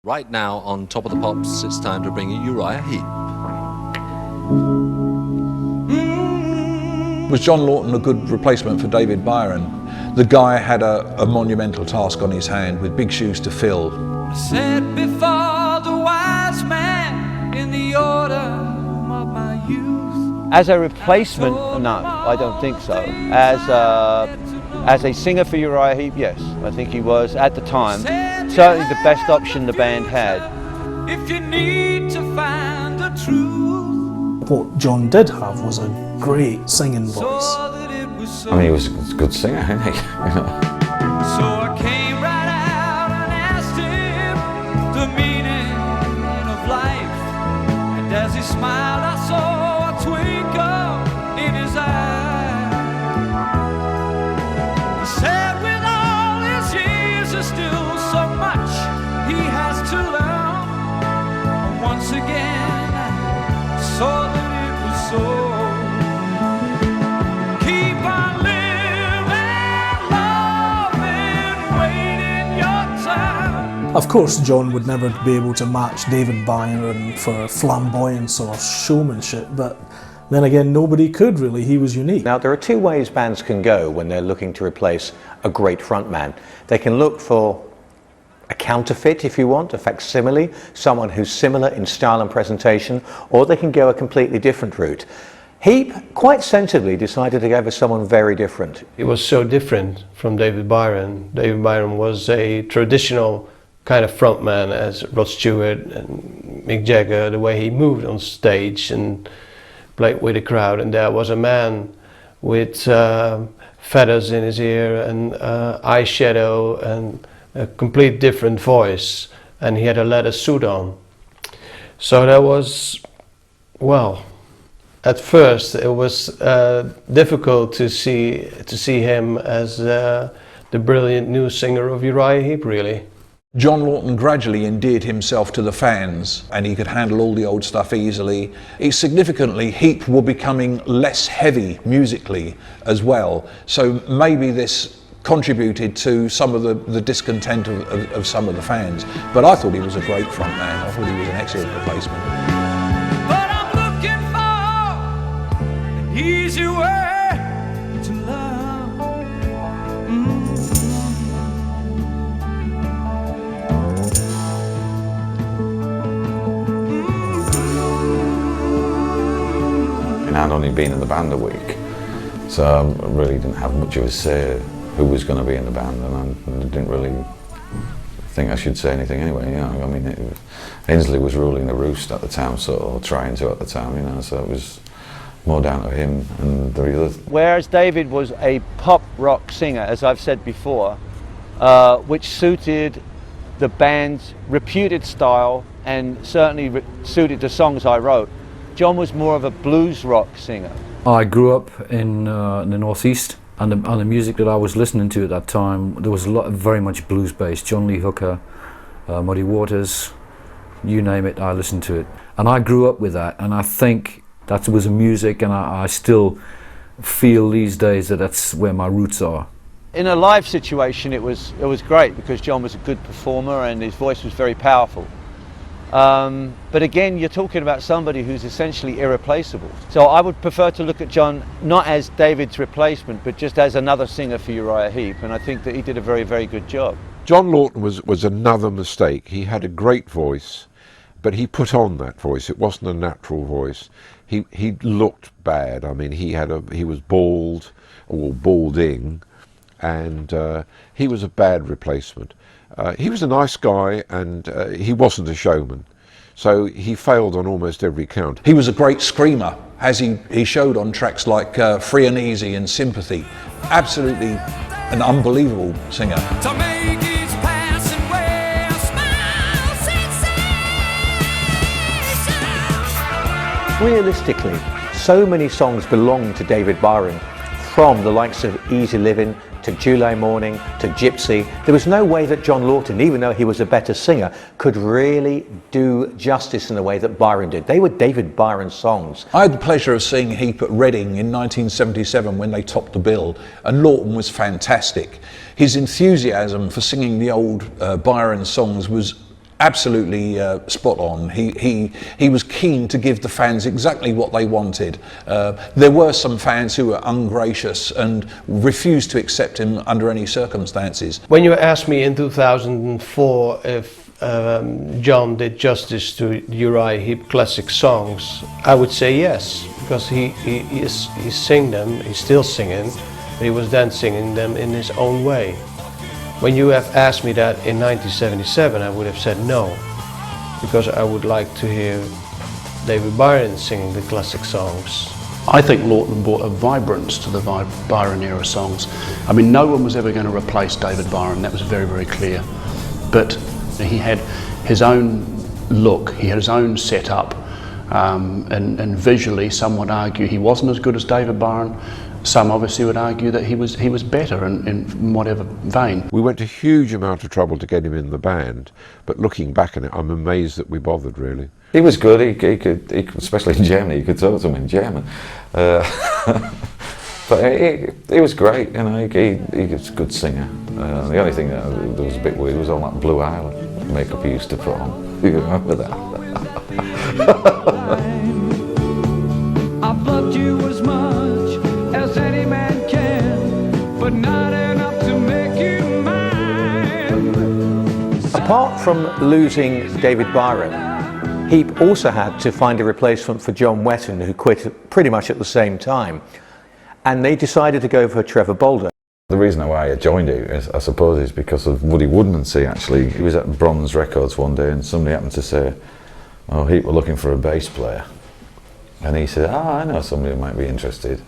Right now on Top of the Pops, it's time to bring you Uriah Heep. Was John Lawton a good replacement for David Byron? The guy had a monumental task on his hand with big shoes to fill. I said before the wise man in the autumn of my youth. As a replacement, no, I don't think so. As a singer for Uriah Heep, yes, I think he was at the time certainly the best option the band had. If you need to find the truth. What John did have was a great singing voice. I mean, he was a good singer, wasn't he? So I came right out and asked him the meaning of life. And as he smiled, I saw a twinkle in his eye. He said, with all his years, there's still so much he has to learn. And once again, I saw that it was so. Of course, John would never be able to match David Byron for flamboyance or showmanship, but then again, nobody could really. He was unique. Now, there are two ways bands can go when they're looking to replace a great frontman. They can look for a counterfeit, if you want, a facsimile, someone who's similar in style and presentation, or they can go a completely different route. Heep quite sensibly decided to go for someone very different. It was so different from David Byron. David Byron was a traditional kind of frontman as Rod Stewart and Mick Jagger, the way he moved on stage and played with the crowd, and there was a man with feathers in his ear and eyeshadow and a complete different voice, and he had a leather suit on. So that was, well, at first it was difficult to see him as the brilliant new singer of Uriah Heep, really. John Lawton gradually endeared himself to the fans, and he could handle all the old stuff easily. Significantly, Heep were becoming less heavy musically as well, so maybe this contributed to some of the discontent of some of the fans. But I thought he was a great frontman. I thought he was an excellent replacement. But I'm looking for an easy way to love. I'd only been in the band a week, so I really didn't have much of a say who was going to be in the band, and I didn't really think I should say anything anyway. You know, I mean, Hensley was ruling the roost at the time, or trying to at the time, you know, so it was more down to him and the others. Whereas David was a pop rock singer, as I've said before, which suited the band's reputed style and certainly suited the songs I wrote. John was more of a blues rock singer. I grew up in the Northeast, and the music that I was listening to at that time, there was a lot, very much blues based. John Lee Hooker, Muddy Waters, you name it, I listened to it. And I grew up with that, and I think that was a music, and I still feel these days that that's where my roots are. In a live situation, it was great because John was a good performer and his voice was very powerful. But again, you're talking about somebody who's essentially irreplaceable. So I would prefer to look at John not as David's replacement, but just as another singer for Uriah Heep, and I think that he did a very, very good job. John Lawton was another mistake. He had a great voice, but he put on that voice. It wasn't a natural voice. He looked bad. I mean, he was bald, or balding, and he was a bad replacement. He was a nice guy, and he wasn't a showman, so he failed on almost every count. He was a great screamer, as he showed on tracks like Free and Easy and Sympathy. Absolutely an unbelievable singer. To make his passing way a smile sensation. Realistically, so many songs belong to David Byron, from the likes of Easy Living to July Morning to Gypsy. There was no way that John Lawton, even though he was a better singer, could really do justice in the way that Byron did. They were David Byron songs. I had the pleasure of seeing Heep at Reading in 1977 when they topped the bill, and Lawton was fantastic. His enthusiasm for singing the old Byron songs was absolutely spot on. He was keen to give the fans exactly what they wanted. There were some fans who were ungracious and refused to accept him under any circumstances. When you asked me in 2004 if John did justice to Uriah Heep classic songs, I would say yes, because he sang them, he's still singing, but he was then singing them in his own way. When you have asked me that in 1977, I would have said no, because I would like to hear David Byron singing the classic songs. I think Lawton brought a vibrance to the Byron era songs. I mean, no one was ever going to replace David Byron, that was very, very clear. But he had his own look, he had his own setup, and visually some would argue he wasn't as good as David Byron. Some obviously would argue that he was better in whatever vein. We went to a huge amount of trouble to get him in the band, but looking back on it, I'm amazed that we bothered, really. He was good. He could, especially in Germany, you could talk to him in German. But he was great. You know, he was a good singer. The only thing that was a bit weird was all that Blue Island makeup he used to put on. You remember that? I've loved you as much as any man can, but not enough to make you mine. Apart from losing David Byron, Heep also had to find a replacement for John Wetton, who quit pretty much at the same time. And they decided to go for Trevor Bolder. The reason why I joined it, I suppose, is because of Woody Woodmansey, actually. He was at Bron's Records one day and somebody happened to say, oh, Heep were looking for a bass player. And he said, I know somebody who might be interested.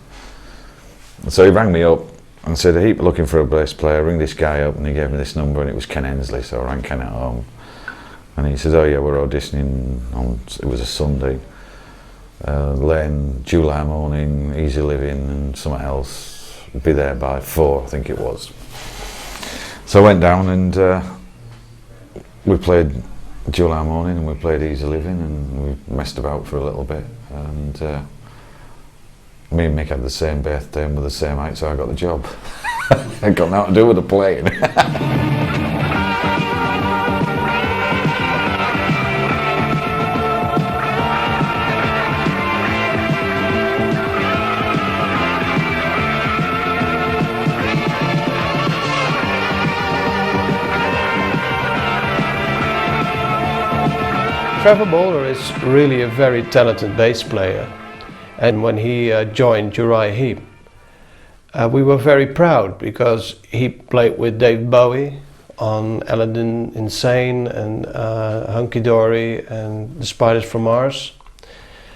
And so he rang me up and said, Heep were looking for a bass player, ring this guy up, and he gave me this number, and it was Ken Hensley, so I rang Ken at home. And he says, oh yeah, we're auditioning on, it was a Sunday, Lane, July morning, Easy Living and something else, be there by 4, I think it was. So I went down and we played July morning and we played Easy Living and we messed about for a little bit, and me and Mick had the same birthday and were the same height, so I got the job. I got nothing to do with the playing. Trevor Bolder is really a very talented bass player, and when he joined Uriah Heep, we were very proud because he played with Dave Bowie on Aladdin Insane and Hunky Dory and The Spiders from Mars.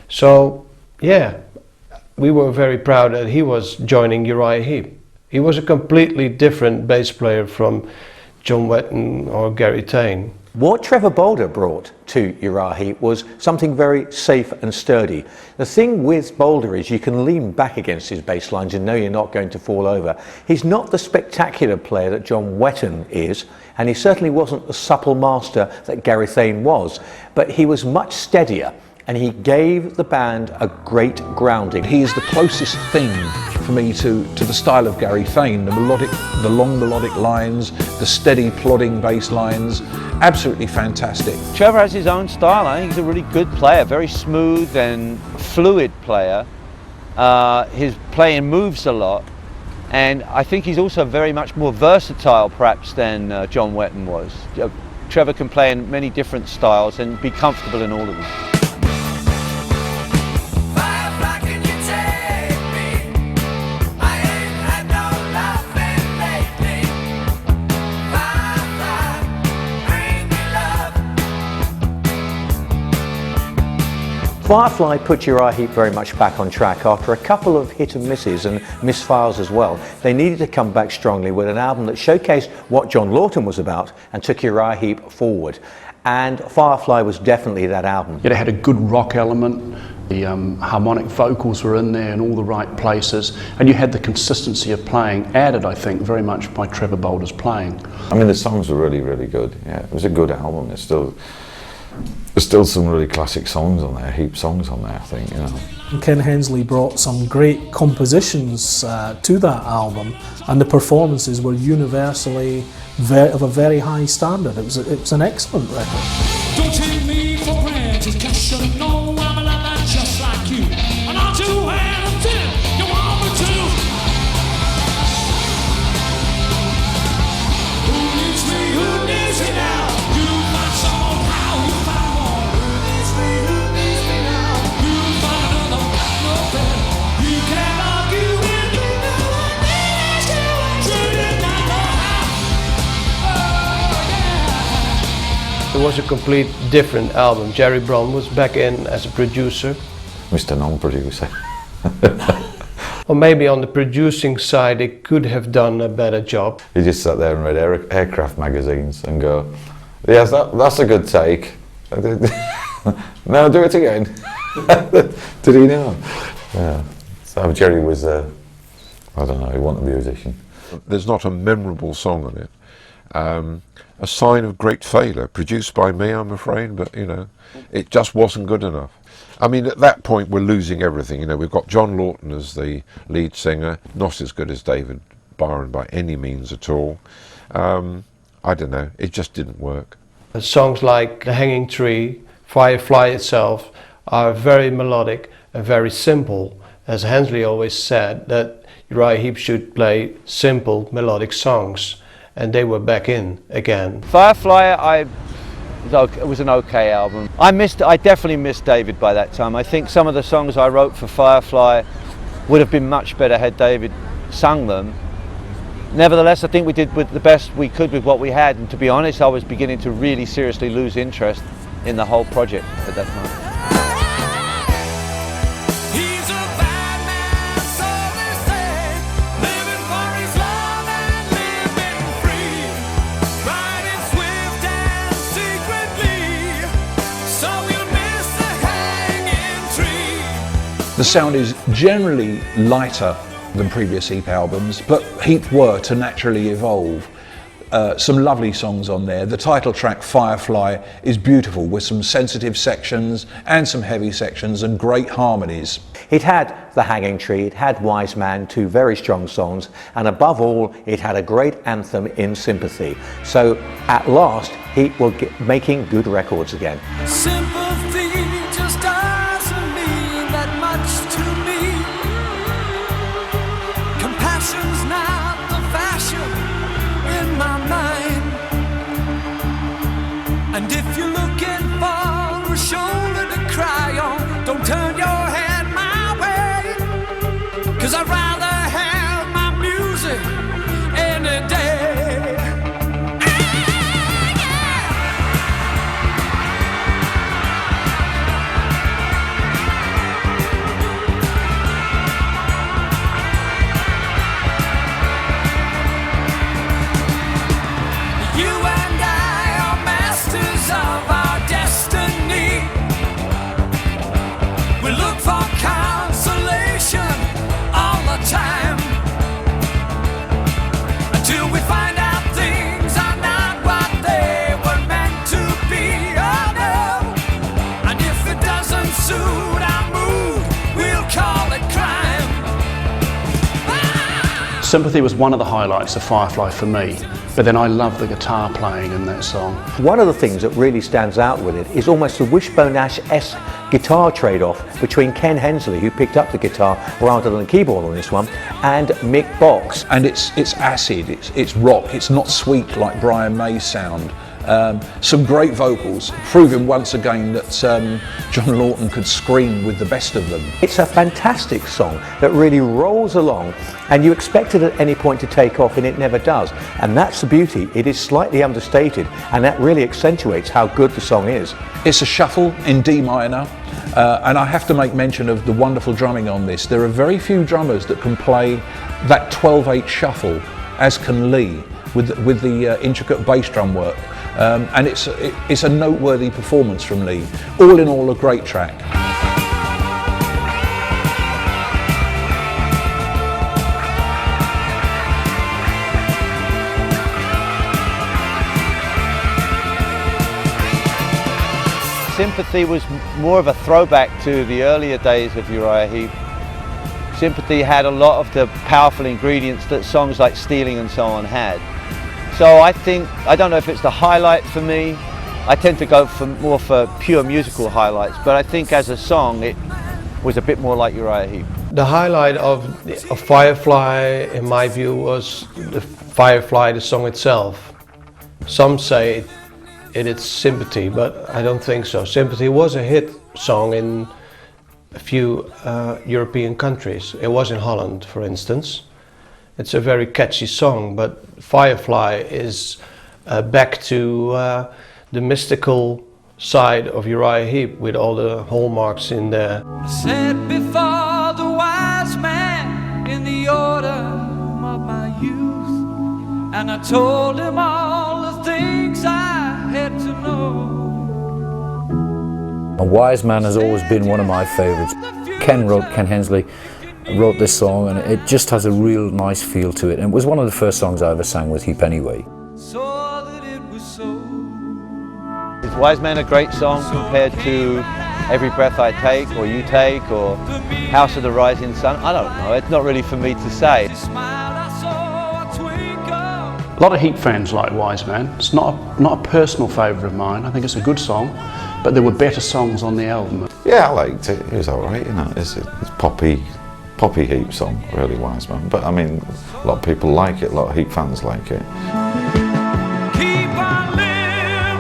So yeah, we were very proud that he was joining Uriah Heep. He was a completely different bass player from John Wetton or Gary Tane. What Trevor Bolder brought to Uriah Heep was something very safe and sturdy. The thing with Bolder is you can lean back against his bass lines and know you're not going to fall over. He's not the spectacular player that John Wetton is, and he certainly wasn't the supple master that Gary Tane was, but he was much steadier and he gave the band a great grounding. He is the closest thing for me to the style of Gary Tane, the long melodic lines, the steady plodding bass lines, absolutely fantastic. Trevor has his own style. I think he's a really good player, very smooth and fluid player. His playing moves a lot, and I think he's also very much more versatile perhaps than John Wetton was. Trevor can play in many different styles and be comfortable in all of them. Firefly put Uriah Heep very much back on track after a couple of hit and misses and misfires as well. They needed to come back strongly with an album that showcased what John Lawton was about and took Uriah Heep forward. And Firefly was definitely that album. It had a good rock element, the harmonic vocals were in there in all the right places, and you had the consistency of playing added, I think, very much by Trevor Bolder's playing. I mean, the songs were really, really good. Yeah, it was a good album. It's still, There's still some really classic songs on there, Heep songs on there, I think, you know. Ken Hensley brought some great compositions to that album, and the performances were universally of a very high standard. It was an excellent record. Don't take me for granted, 'cause you know I'm a lot just like you. And I'll do anything you want me to. Who needs me now? You find someone, how you find more. Who needs me now? You find another, no better. You can't argue with me, no one needs you. Truly not know how. Oh yeah. It was a complete different album. Jerry Bron was back in as a producer. Mr. Non-producer. Or maybe on the producing side, they could have done a better job. He just sat there and read aircraft magazines and go, yes, that's a good take. No, do it again. Did he know? Yeah. So Jerry was, I don't know, he wasn't a musician. There's not a memorable song on it. A sign of great failure, produced by me, I'm afraid, but you know, it just wasn't good enough. I mean, at that point we're losing everything. You know, we've got John Lawton as the lead singer, not as good as David Byron by any means at all. I don't know, it just didn't work. Songs like The Hanging Tree, Firefly itself are very melodic and very simple. As Hensley always said, that Uriah Heep should play simple melodic songs, and they were back in again. Firefly, it was an okay album. I definitely missed David by that time. I think some of the songs I wrote for Firefly would have been much better had David sung them. Nevertheless, I think we did with the best we could with what we had, and to be honest, I was beginning to really seriously lose interest in the whole project at that time. He's a bad man, so they say, living for his love and living free, riding swift and secretly, so we'll miss the hanging tree. The sound is generally lighter than previous Heep albums, but Heep were to naturally evolve. Some lovely songs on there. The title track, Firefly, is beautiful with some sensitive sections and some heavy sections and great harmonies. It had The Hanging Tree, it had Wise Man, two very strong songs, and above all, it had a great anthem in Sympathy. So at last, Heep were making good records again. Sympathy just doesn't mean that much to me. Compassion's not the fashion in my mind. And if you're looking for a shoulder to cry on, don't turn your head my way, 'cause I'd rather have my music any day. You and I are masters of our destiny. We look for consolation all the time, until we find out things are not what they were meant to be. Oh no. And if it doesn't suit our mood, we'll call it crime. Sympathy was one of the highlights of Firefly for me, but then I love the guitar playing in that song. One of the things that really stands out with it is almost a Wishbone Ash-esque guitar trade-off between Ken Hensley, who picked up the guitar rather than the keyboard on this one, and Mick Box. And it's acid, it's rock, it's not sweet like Brian May's sound. Some great vocals, proving once again that John Lawton could scream with the best of them. It's a fantastic song that really rolls along, and you expect it at any point to take off, and it never does. And that's the beauty. It is slightly understated, and that really accentuates how good the song is. It's a shuffle in D minor, and I have to make mention of the wonderful drumming on this. There are very few drummers that can play that 12/8 shuffle as can Lee with the intricate bass drum work. And it's a noteworthy performance from Lee. All in all, a great track. Sympathy was more of a throwback to the earlier days of Uriah Heep. Sympathy had a lot of the powerful ingredients that songs like Stealing and so on had. So I don't know if it's the highlight for me. I tend to go more for pure musical highlights, but I think as a song it was a bit more like Uriah Heep. The highlight of Firefly, in my view, was the Firefly, the song itself. Some say it's Sympathy, but I don't think so. Sympathy was a hit song in a few European countries. It was in Holland, for instance. It's a very catchy song, but Firefly is back to the mystical side of Uriah Heep with all the hallmarks in there. I sat before the wise man in the autumn of my youth, and I told him all the things I had to know. A Wise Man has always been one of my favourites. Ken Hensley wrote this song, and it just has a real nice feel to it. And it was one of the first songs I ever sang with Heep anyway. So that it was so. Is Wise Man a great song compared to Every Breath I Take, or You Take, or House of the Rising Sun? I don't know, it's not really for me to say. A lot of Heep fans like Wise Man. It's not a personal favourite of mine. I think it's a good song, but there were better songs on the album. Yeah, I liked it. It was alright, you know. It's poppy Heep song, really, Wise Man. But I mean, a lot of people like it. A lot of Heep fans like it. Keep on living,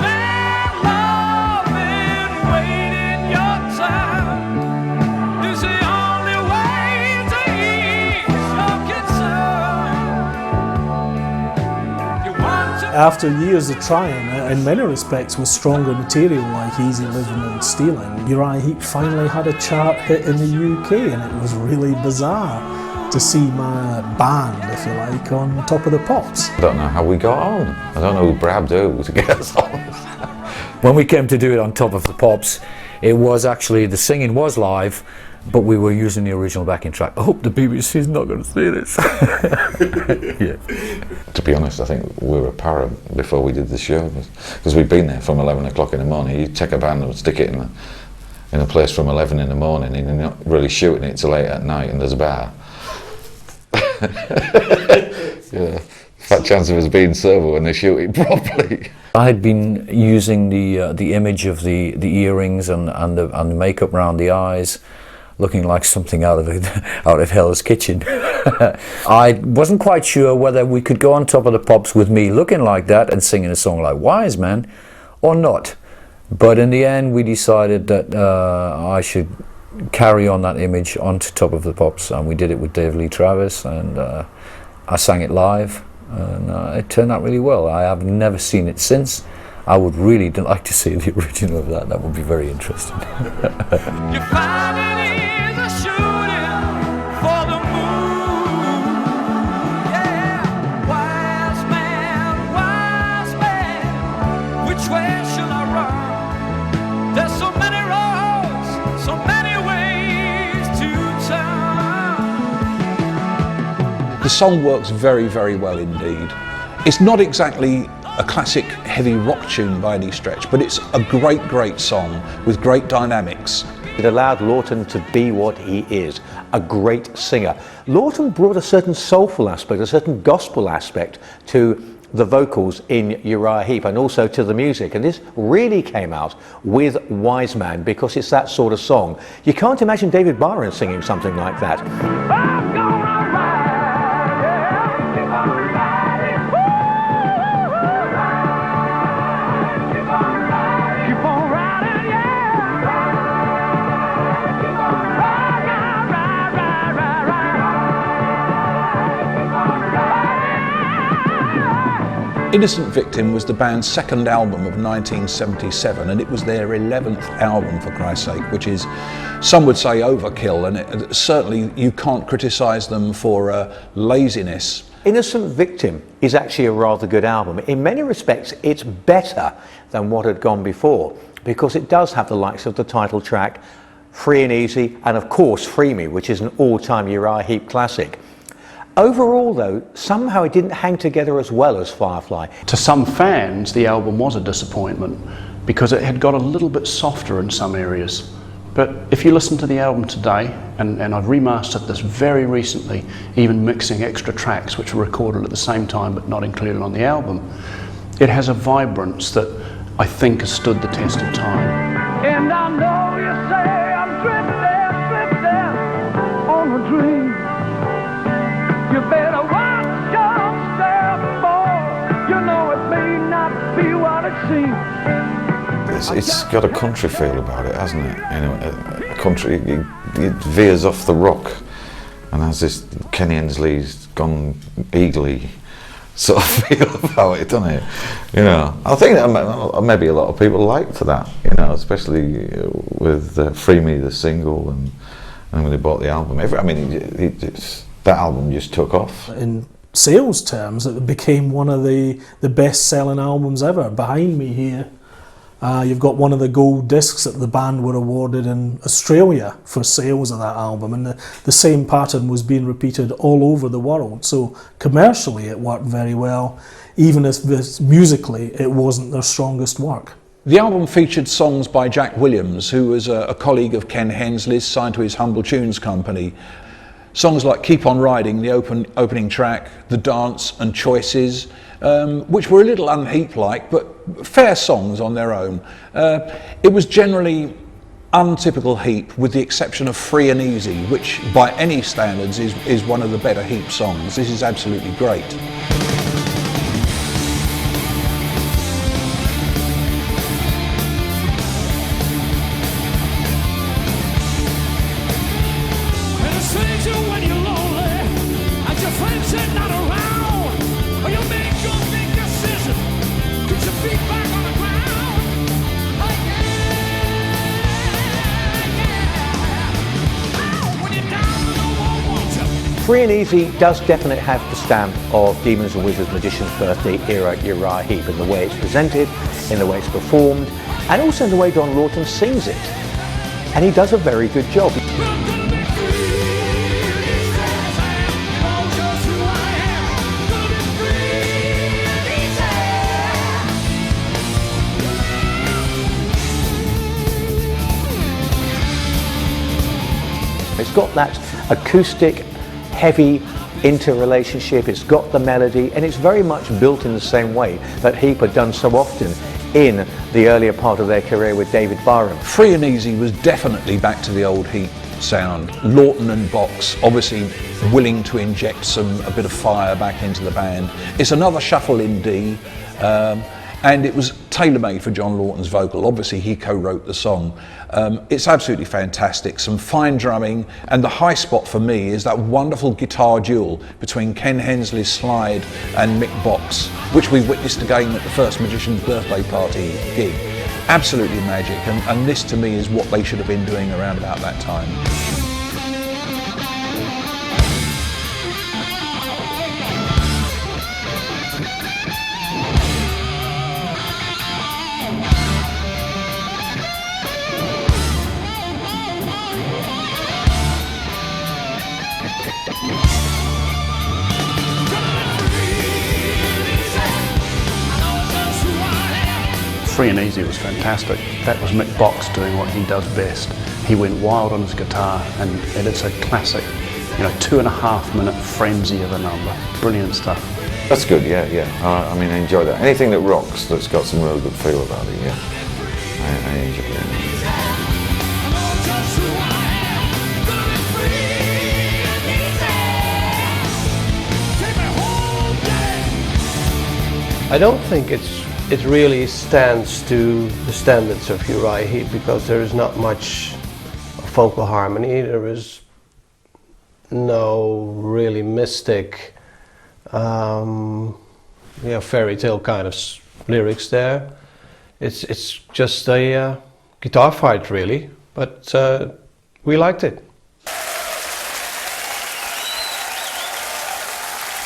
loving, waiting your time. Is the only way to ease your concern. You want to. After years of trying, in many respects with stronger material like Easy Living and Stealing, Uriah Heep finally had a chart hit in the UK, and it was really bizarre to see my band, if you like, on Top of the Pops. I don't know how we got on. I don't know who grabbed who to get us on. When we came to do it on Top of the Pops, it was actually, the singing was live, but we were using the original backing track. I hope the BBC's not going to see this. Yeah. To be honest, I think we were apparent before we did the show, because we'd been there from 11 o'clock in the morning. You take a band and stick it in a place from 11 in the morning, and you're not really shooting it till late at night, and there's a bar. Yeah, fat chance of us being sober when they shoot it properly. I had been using the image of the earrings and the makeup around the eyes, looking like something out of Hell's Kitchen. I wasn't quite sure whether we could go on Top of the Pops with me looking like that and singing a song like Wise Man or not. But in the end we decided that I should carry on that image onto Top of the Pops, and we did it with Dave Lee Travis, and I sang it live, and it turned out really well. I have never seen it since. I would really like to see the original of that. That would be very interesting. You find it is a shooting for the moon. Yeah, wise man, which way shall I run? There's so many roads, so many ways to turn. The song works very, very well indeed. It's not exactly a classic heavy rock tune by any stretch, but it's a great, great song with great dynamics. It allowed Lawton to be what he is, a great singer. Lawton brought a certain soulful aspect, a certain gospel aspect to the vocals in Uriah Heep, and also to the music, and this really came out with Wise Man, because it's that sort of song. You can't imagine David Byron singing something like that. I'm gonna ride, yeah, keep on riding, keep on riding, keep on riding, yeah, keep on riding, keep on riding. Innocent Victim was the band's second album of 1977, and it was their 11th album, for Christ's sake, which is, some would say, overkill, and certainly you can't criticise them for laziness. Innocent Victim is actually a rather good album. In many respects, it's better than what had gone before, because it does have the likes of the title track, Free and Easy, and of course Free Me, which is an all-time Uriah Heep classic. Overall though, somehow it didn't hang together as well as Firefly. To some fans, the album was a disappointment because it had got a little bit softer in some areas. But if you listen to the album today, and I've remastered this very recently, even mixing extra tracks which were recorded at the same time but not included on the album, it has a vibrance that I think has stood the test of time. And I know you say I'm drifting on a dream. You better watch your step, boy. You know it may not be what it seems. It's got a country feel about it, hasn't it? You know, a country, it veers off the rock and has this Kenny Hensley's gone eagly sort of feel about it, doesn't it? You know, I think that maybe a lot of people liked that, you know, especially with Free Me, the single, and when they bought the album. I mean, that album just took off. In sales terms, it became one of the best-selling albums ever. Behind me here, you've got one of the gold discs that the band were awarded in Australia for sales of that album, and the same pattern was being repeated all over the world. So commercially it worked very well, even if musically it wasn't their strongest work. The album featured songs by Jack Williams, who was a colleague of Ken Hensley's, signed to his Humble Tunes company. Songs like Keep On Riding, the opening track, The Dance and Choices, which were a little unheap-like, but fair songs on their own. It was generally untypical Heap, with the exception of Free and Easy, which by any standards is one of the better Heap songs. This is absolutely great. Free and Easy does definitely have the stamp of Demons and Wizards Magician's Birthday era Uriah Heep, in the way it's presented, in the way it's performed, and also in the way John Lawton sings it. And he does a very good job. It's got that acoustic, heavy interrelationship, it's got the melody, and it's very much built in the same way that Heap had done so often in the earlier part of their career with David Byron. Free and Easy was definitely back to the old Heap sound. Lawton and Box obviously willing to inject a bit of fire back into the band. It's another shuffle in D, and it was tailor-made for John Lawton's vocal. Obviously he co-wrote the song. It's absolutely fantastic, some fine drumming, and the high spot for me is that wonderful guitar duel between Ken Hensley's slide and Mick Box, which we witnessed again at the first Magician's Birthday Party gig. Absolutely magic, and this to me is what they should have been doing around about that time. Free and Easy was fantastic. That was Mick Box doing what he does best. He went wild on his guitar, and it's a classic, 2.5 minute frenzy of a number. Brilliant stuff. That's good, yeah. I mean, I enjoy that. Anything that rocks, that's got some real good feel about it, yeah. I enjoy it. I don't think it really stands to the standards of Uriah Heep, because there is not much vocal harmony. There is no really mystic, fairy tale kind of lyrics there. It's just a guitar fight, really, but we liked it.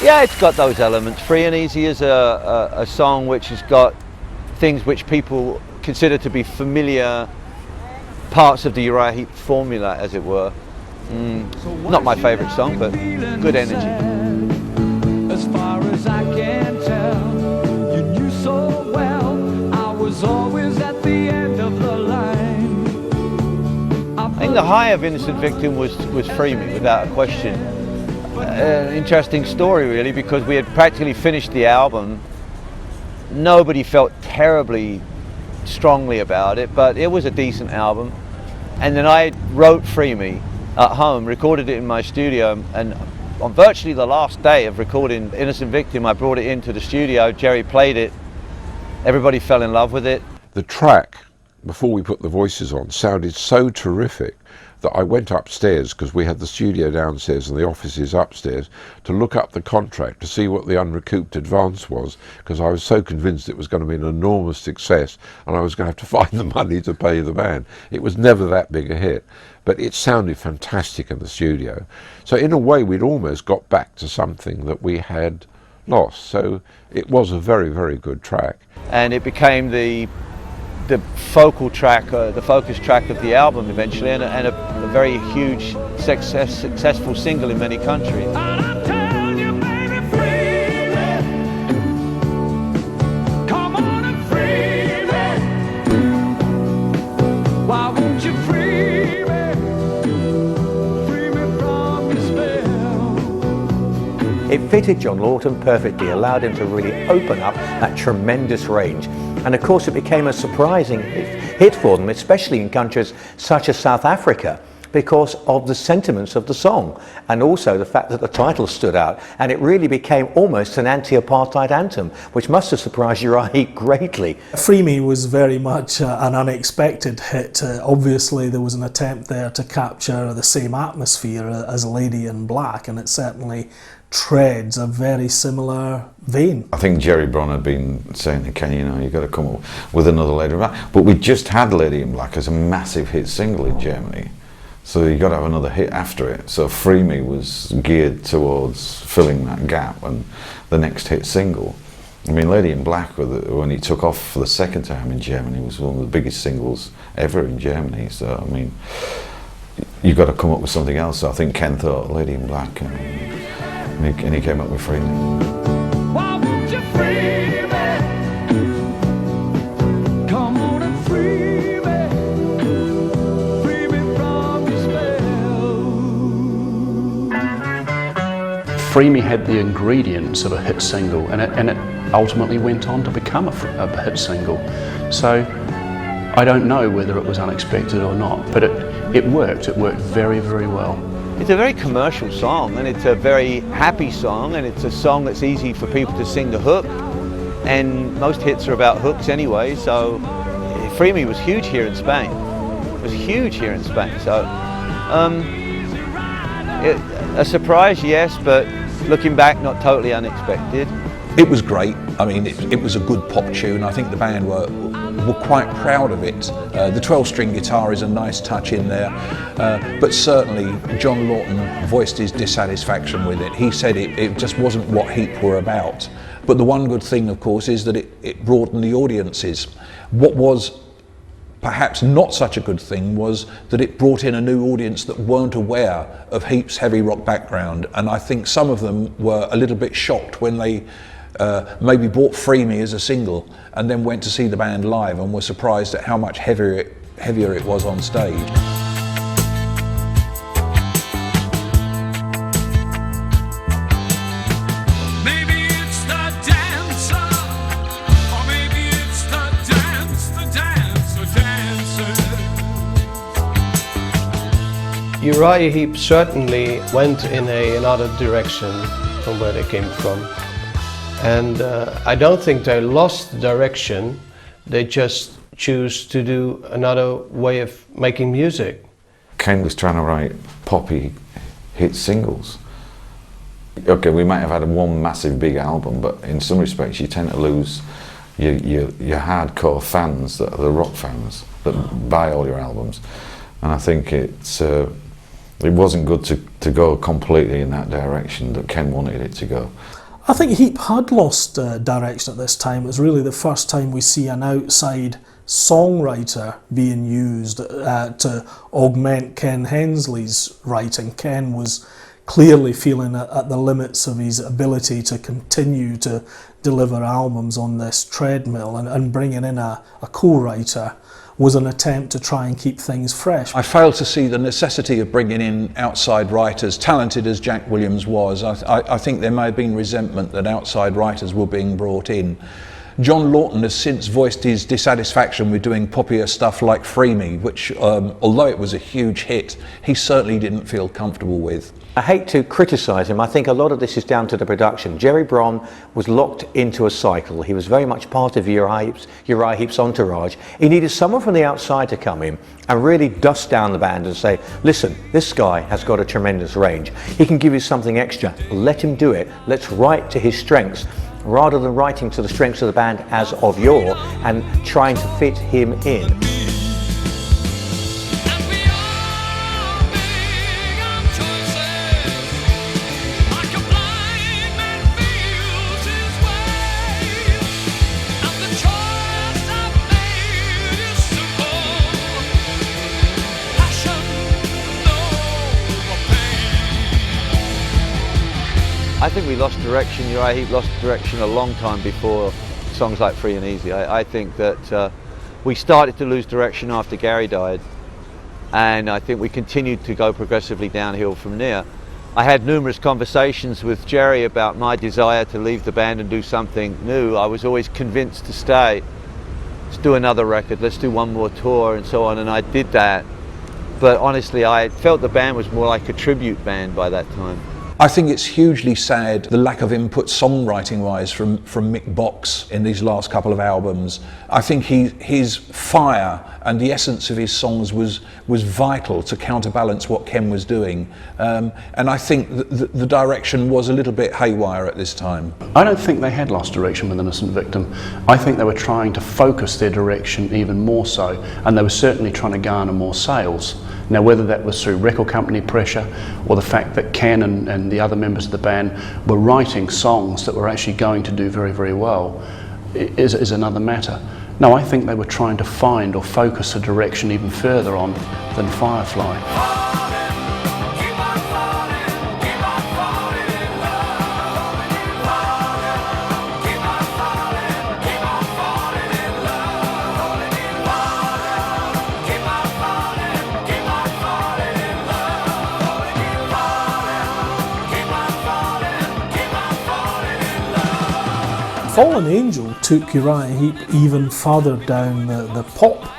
Yeah, it's got those elements. Free and Easy is a song which has got things which people consider to be familiar parts of the Uriah Heep formula, as it were. Not my favourite song, but good energy. the high of Innocent Victim was Free Me, without a question. Interesting story really, because we had practically finished the album. Nobody felt terribly strongly about it, but it was a decent album. And then I wrote Free Me at home, recorded it in my studio, and on virtually the last day of recording Innocent Victim, I brought it into the studio, Jerry played it, everybody fell in love with it. The track, before we put the voices on, sounded so terrific that I went upstairs, because we had the studio downstairs and the offices upstairs, to look up the contract to see what the unrecouped advance was, because I was so convinced it was going to be an enormous success and I was going to have to find the money to pay the band. It was never that big a hit, but it sounded fantastic in the studio. So in a way we'd almost got back to something that we had lost. So it was a very, very good track. And it became the focal track, the focus track of the album eventually, and a very huge successful single in many countries. It fitted John Lawton perfectly, allowed him to really open up that tremendous range. And of course it became a surprising hit for them, especially in countries such as South Africa, because of the sentiments of the song and also the fact that the title stood out, and it really became almost an anti-apartheid anthem, which must have surprised Uriah Heep greatly. Free Me was very much an unexpected hit. Obviously there was an attempt there to capture the same atmosphere as Lady in Black, and it certainly treads a very similar vein. I think Jerry Bron had been saying to Ken, you know, you've got to come up with another Lady in Black. But we just had Lady in Black as a massive hit single in Germany. So you got to have another hit after it. So Free Me was geared towards filling that gap and the next hit single. I mean, Lady in Black, when he took off for the second time in Germany, was one of the biggest singles ever in Germany. So, I mean, you've got to come up with something else. So I think Ken thought Lady in Black, and he came up with Free Me. Why won't you free me? Come on and free me. Free me from your spell. Free Me had the ingredients of a hit single, and it ultimately went on to become a hit single. So I don't know whether it was unexpected or not, but it worked. It worked very, very well. It's a very commercial song, and it's a very happy song, and it's a song that's easy for people to sing the hook, and most hits are about hooks anyway, so Free Me was huge here in Spain. It was huge here in Spain, so a surprise, yes, but looking back, not totally unexpected. It was great. I mean, it was a good pop tune. I think the band were quite proud of it. The 12-string guitar is a nice touch in there, but certainly John Lawton voiced his dissatisfaction with it. He said it just wasn't what Heep were about. But the one good thing, of course, is that it broadened the audiences. What was perhaps not such a good thing was that it brought in a new audience that weren't aware of Heep's heavy rock background, and I think some of them were a little bit shocked when they maybe bought Free Me as a single and then went to see the band live and were surprised at how much heavier it was on stage. Maybe it's the dancer, or maybe it's the dancer. Uriah Heep certainly went in another direction from where they came from. And I don't think they lost the direction, they just choose to do another way of making music. Ken was trying to write poppy hit singles. Okay, we might have had one massive big album, but in some respects you tend to lose your hardcore fans, that are the rock fans, that buy all your albums. And I think it wasn't good to go completely in that direction that Ken wanted it to go. I think Heep had lost direction at this time. It was really the first time we see an outside songwriter being used to augment Ken Hensley's writing. Ken was clearly feeling at the limits of his ability to continue to deliver albums on this treadmill, and bringing in a co-writer was an attempt to try and keep things fresh. I fail to see the necessity of bringing in outside writers, talented as Jack Williams was. I think there may have been resentment that outside writers were being brought in. John Lawton has since voiced his dissatisfaction with doing poppier stuff like Free Me, which, although it was a huge hit, he certainly didn't feel comfortable with. I hate to criticise him. I think a lot of this is down to the production. Jerry Bron was locked into a cycle. He was very much part of Uriah Heep's entourage. He needed someone from the outside to come in and really dust down the band and say, listen, this guy has got a tremendous range. He can give you something extra. Let him do it. Let's write to his strengths, rather than writing to the strengths of the band as of yore and trying to fit him in. I think we lost direction. Uriah Heep lost direction a long time before songs like Free and Easy. I think that we started to lose direction after Gary died, and I think we continued to go progressively downhill from there. I had numerous conversations with Jerry about my desire to leave the band and do something new. I was always convinced to stay. Let's do another record, let's do one more tour and so on, and I did that. But honestly, I felt the band was more like a tribute band by that time. I think it's hugely sad, the lack of input songwriting-wise from Mick Box in these last couple of albums. I think his fire and the essence of his songs was vital to counterbalance what Ken was doing. And I think the direction was a little bit haywire at this time. I don't think they had lost direction with Innocent Victim. I think they were trying to focus their direction even more so, and they were certainly trying to garner more sales. Now, whether that was through record company pressure or the fact that Ken and the other members of the band were writing songs that were actually going to do very, very well is another matter. No, I think they were trying to find or focus a direction even further on than Firefly. Fallen Angel took Uriah Heep even further down the pop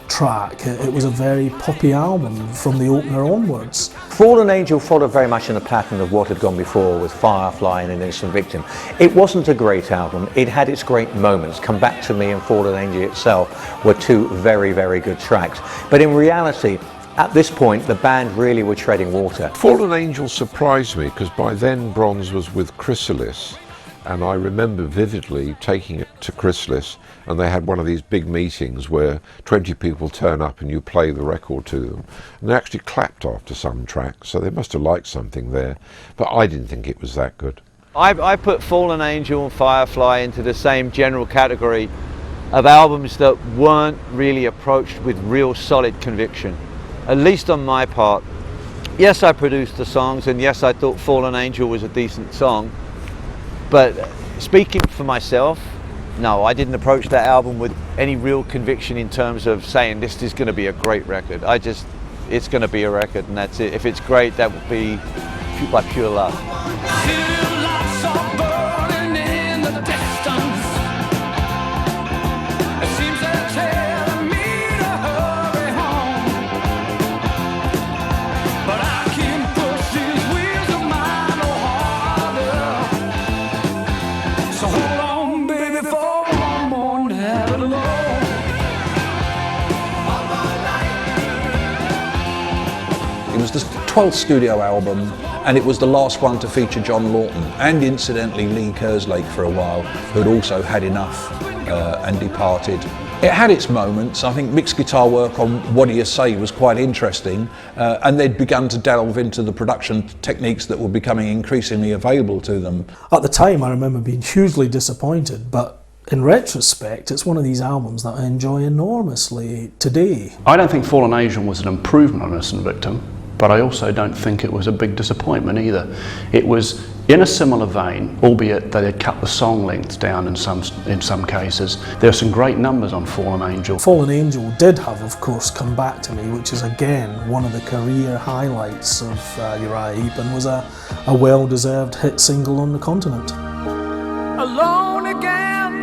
track. It was a very poppy album from the opener onwards. Fallen Angel followed very much in the pattern of what had gone before with Firefly and An Innocent Victim. It wasn't a great album. It had its great moments. Come Back to Me and Fallen Angel itself were two very, very good tracks. But in reality, at this point, the band really were treading water. Fallen Angel surprised me because by then Bronze was with Chrysalis. And I remember vividly taking it to Chrysalis, and they had one of these big meetings where 20 people turn up and you play the record to them. And they actually clapped after some tracks, so they must have liked something there. But I didn't think it was that good. I put Fallen Angel and Firefly into the same general category of albums that weren't really approached with real solid conviction, at least on my part. Yes, I produced the songs, and yes, I thought Fallen Angel was a decent song. But speaking for myself, no, I didn't approach that album with any real conviction in terms of saying this is going to be a great record. It's going to be a record and that's it. If it's great, that would be by pure luck. It was the 12th studio album, and it was the last one to feature John Lawton, and incidentally Lee Kerslake for a while, who had also had enough and departed. It had its moments. I think Mick's guitar work on What Do You Say was quite interesting, and they'd begun to delve into the production techniques that were becoming increasingly available to them. At the time, I remember being hugely disappointed, but in retrospect, it's one of these albums that I enjoy enormously today. I don't think Fallen Angel was an improvement on Innocent Victim, but I also don't think it was a big disappointment either. It was In a similar vein, albeit they had cut the song length down in some cases, there are some great numbers on Fallen Angel. Fallen Angel did have, of course, Come Back to Me, which is again one of the career highlights of Uriah Heep, and was a well-deserved hit single on the continent. Alone again,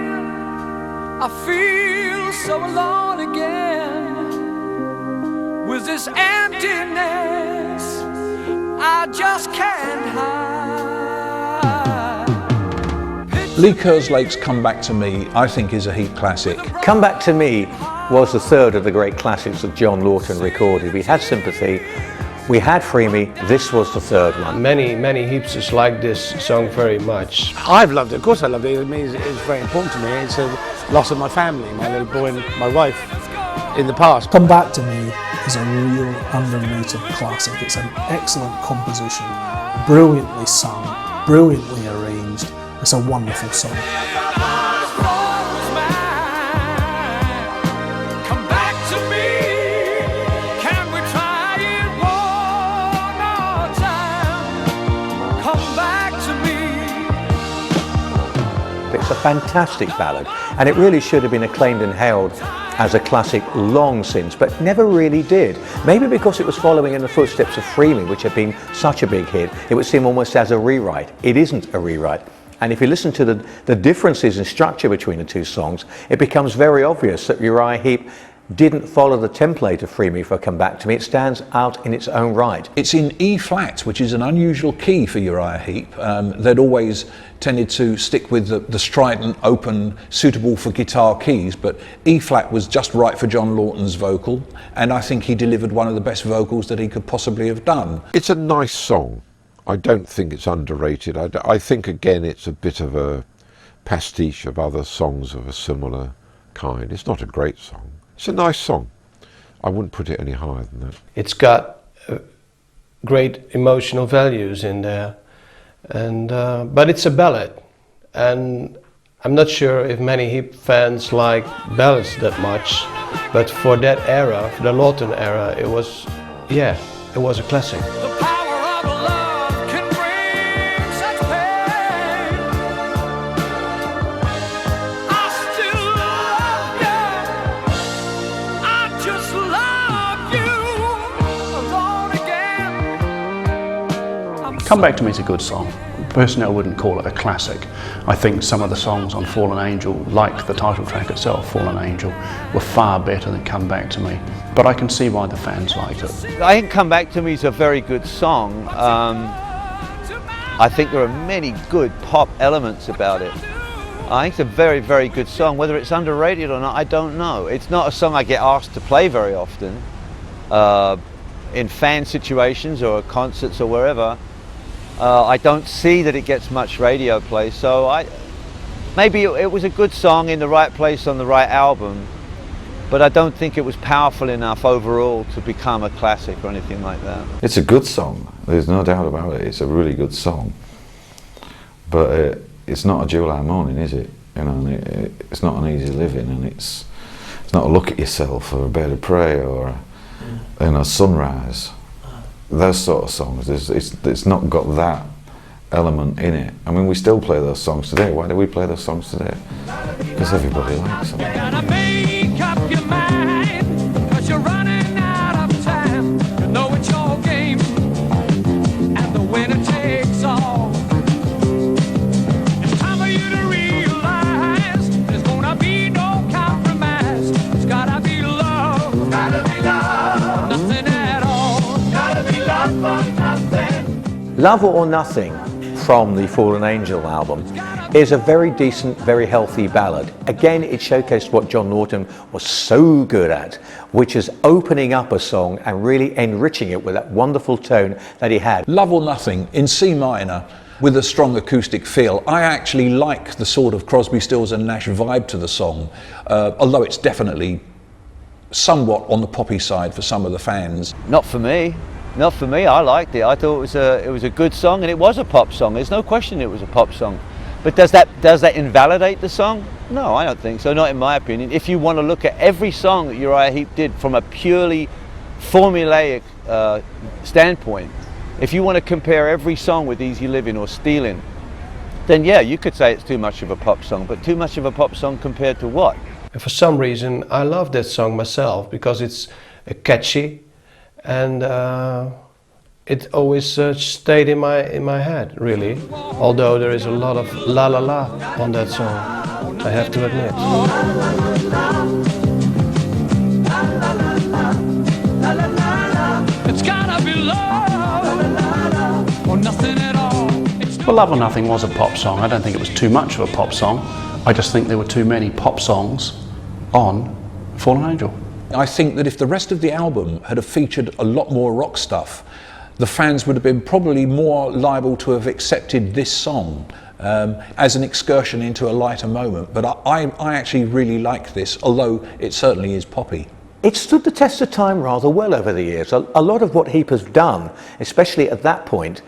I feel so alone again, with this emptiness I just can't hide. Lee Kerslake's Come Back to Me, I think, is a Heep classic. Come Back to Me was the third of the great classics that John Lawton recorded. We had Sympathy, we had Free Me, this was the third one. Many Heapsters like this song very much. I've loved it, of course I loved it. I mean, it's very important to me. It's a loss of my family, my little boy and my wife in the past. Come Back to Me is a real underrated classic. It's an excellent composition, brilliantly sung, brilliantly arranged. It's a wonderful song. Come back to me. Can we try it one more time? Come back to me. It's a fantastic ballad, and it really should have been acclaimed and hailed as a classic long since, but never really did. Maybe because it was following in the footsteps of Free Me, which had been such a big hit, it would seem almost as a rewrite. It isn't a rewrite. And if you listen to the differences in structure between the two songs, it becomes very obvious that Uriah Heep didn't follow the template of Free Me for Come Back to Me. It stands out in its own right. It's in E flat, which is an unusual key for Uriah Heep. They'd always tended to stick with the strident, open, suitable for guitar keys, but E flat was just right for John Lawton's vocal, and I think he delivered one of the best vocals that he could possibly have done. It's a nice song. I don't think it's underrated. I think, again, it's a bit of a pastiche of other songs of a similar kind. It's not a great song. It's a nice song. I wouldn't put it any higher than that. It's got great emotional values in there, and but it's a ballad, and I'm not sure if many Heep fans like ballads that much, but for that era, for the Lawton era, it was a classic. The power of love can bring such pain. I still love you. I just love you. Alone again. Come Back to Me is a good song. Personally, I wouldn't call it a classic. I think some of the songs on Fallen Angel, like the title track itself, Fallen Angel, were far better than Come Back to Me. But I can see why the fans liked it. I think Come Back to Me is a very good song. I think there are many good pop elements about it. I think it's a very, very good song. Whether it's underrated or not, I don't know. It's not a song I get asked to play very often in fan situations or concerts or wherever. I don't see that it gets much radio play, so maybe it was a good song in the right place on the right album, but I don't think it was powerful enough overall to become a classic or anything like that. It's a good song, there's no doubt about it. It's a really good song, but it's not a dual harmonium, is it? You know, it's not an easy living, and it's not a look at yourself or a bed of prey or sunrise. Those sort of songs, it's not got that element in it. I mean, we still play those songs today. Why do we play those songs today? Because everybody likes them. You gotta make up your mind, 'cause you're running out of time. You know it's your game, and the winner takes all. It's time for you to realize there's gonna be no compromise. It's gotta be love, nothing at all. Gotta be love for nothing. Love or Nothing from the Fallen Angel album is a very decent, very healthy ballad. Again, it showcased what John Lawton was so good at, which is opening up a song and really enriching it with that wonderful tone that he had. Love or Nothing in C minor with a strong acoustic feel. I actually like the sort of Crosby, Stills and Nash vibe to the song, although it's definitely somewhat on the poppy side for some of the fans. Not for me. Not for me. I liked it. I thought it was a good song, and it was a pop song. There's no question it was a pop song. But does that invalidate the song? No, I don't think so. Not in my opinion. If you want to look at every song that Uriah Heep did from a purely formulaic standpoint, If you want to compare every song with Easy Living or Stealing, then yeah, you could say it's too much of a pop song, but too much of a pop song compared to what? And for some reason, I love that song myself because it's catchy, and it always stayed in my head, really. Although there is a lot of la la la on that song, I have to admit. It's gotta be love or nothing at all. Well, Love or Nothing was a pop song. I don't think it was too much of a pop song. I just think there were too many pop songs on Fallen Angel. I think that if the rest of the album had have featured a lot more rock stuff, the fans would have been probably more liable to have accepted this song as an excursion into a lighter moment. But I actually really like this, although it certainly is poppy. It stood the test of time rather well over the years. A lot of what Heep has done, especially at that point,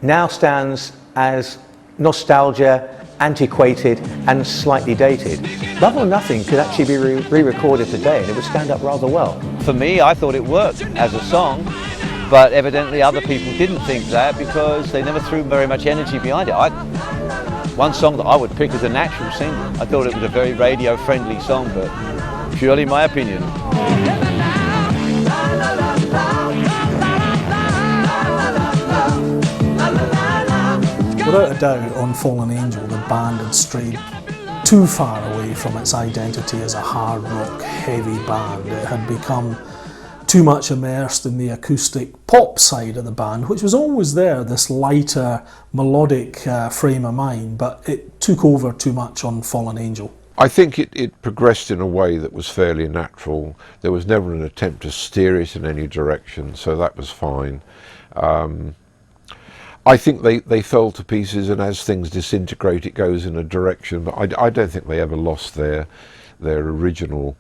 now stands as nostalgia, antiquated and slightly dated. Love or Nothing could actually be re-recorded today and it would stand up rather well. For me, I thought it worked as a song, but evidently other people didn't think that because they never threw very much energy behind it. One song that I would pick as a natural single. I thought it was a very radio-friendly song, but purely my opinion. Without a doubt, on Fallen Angel, the band had strayed too far away from its identity as a hard rock, heavy band. It had become too much immersed in the acoustic pop side of the band, which was always there, this lighter, melodic frame of mind, but it took over too much on Fallen Angel. I think it progressed in a way that was fairly natural. There was never an attempt to steer it in any direction, so that was fine. I think they fell to pieces, and as things disintegrate it goes in a direction, but I don't think they ever lost their original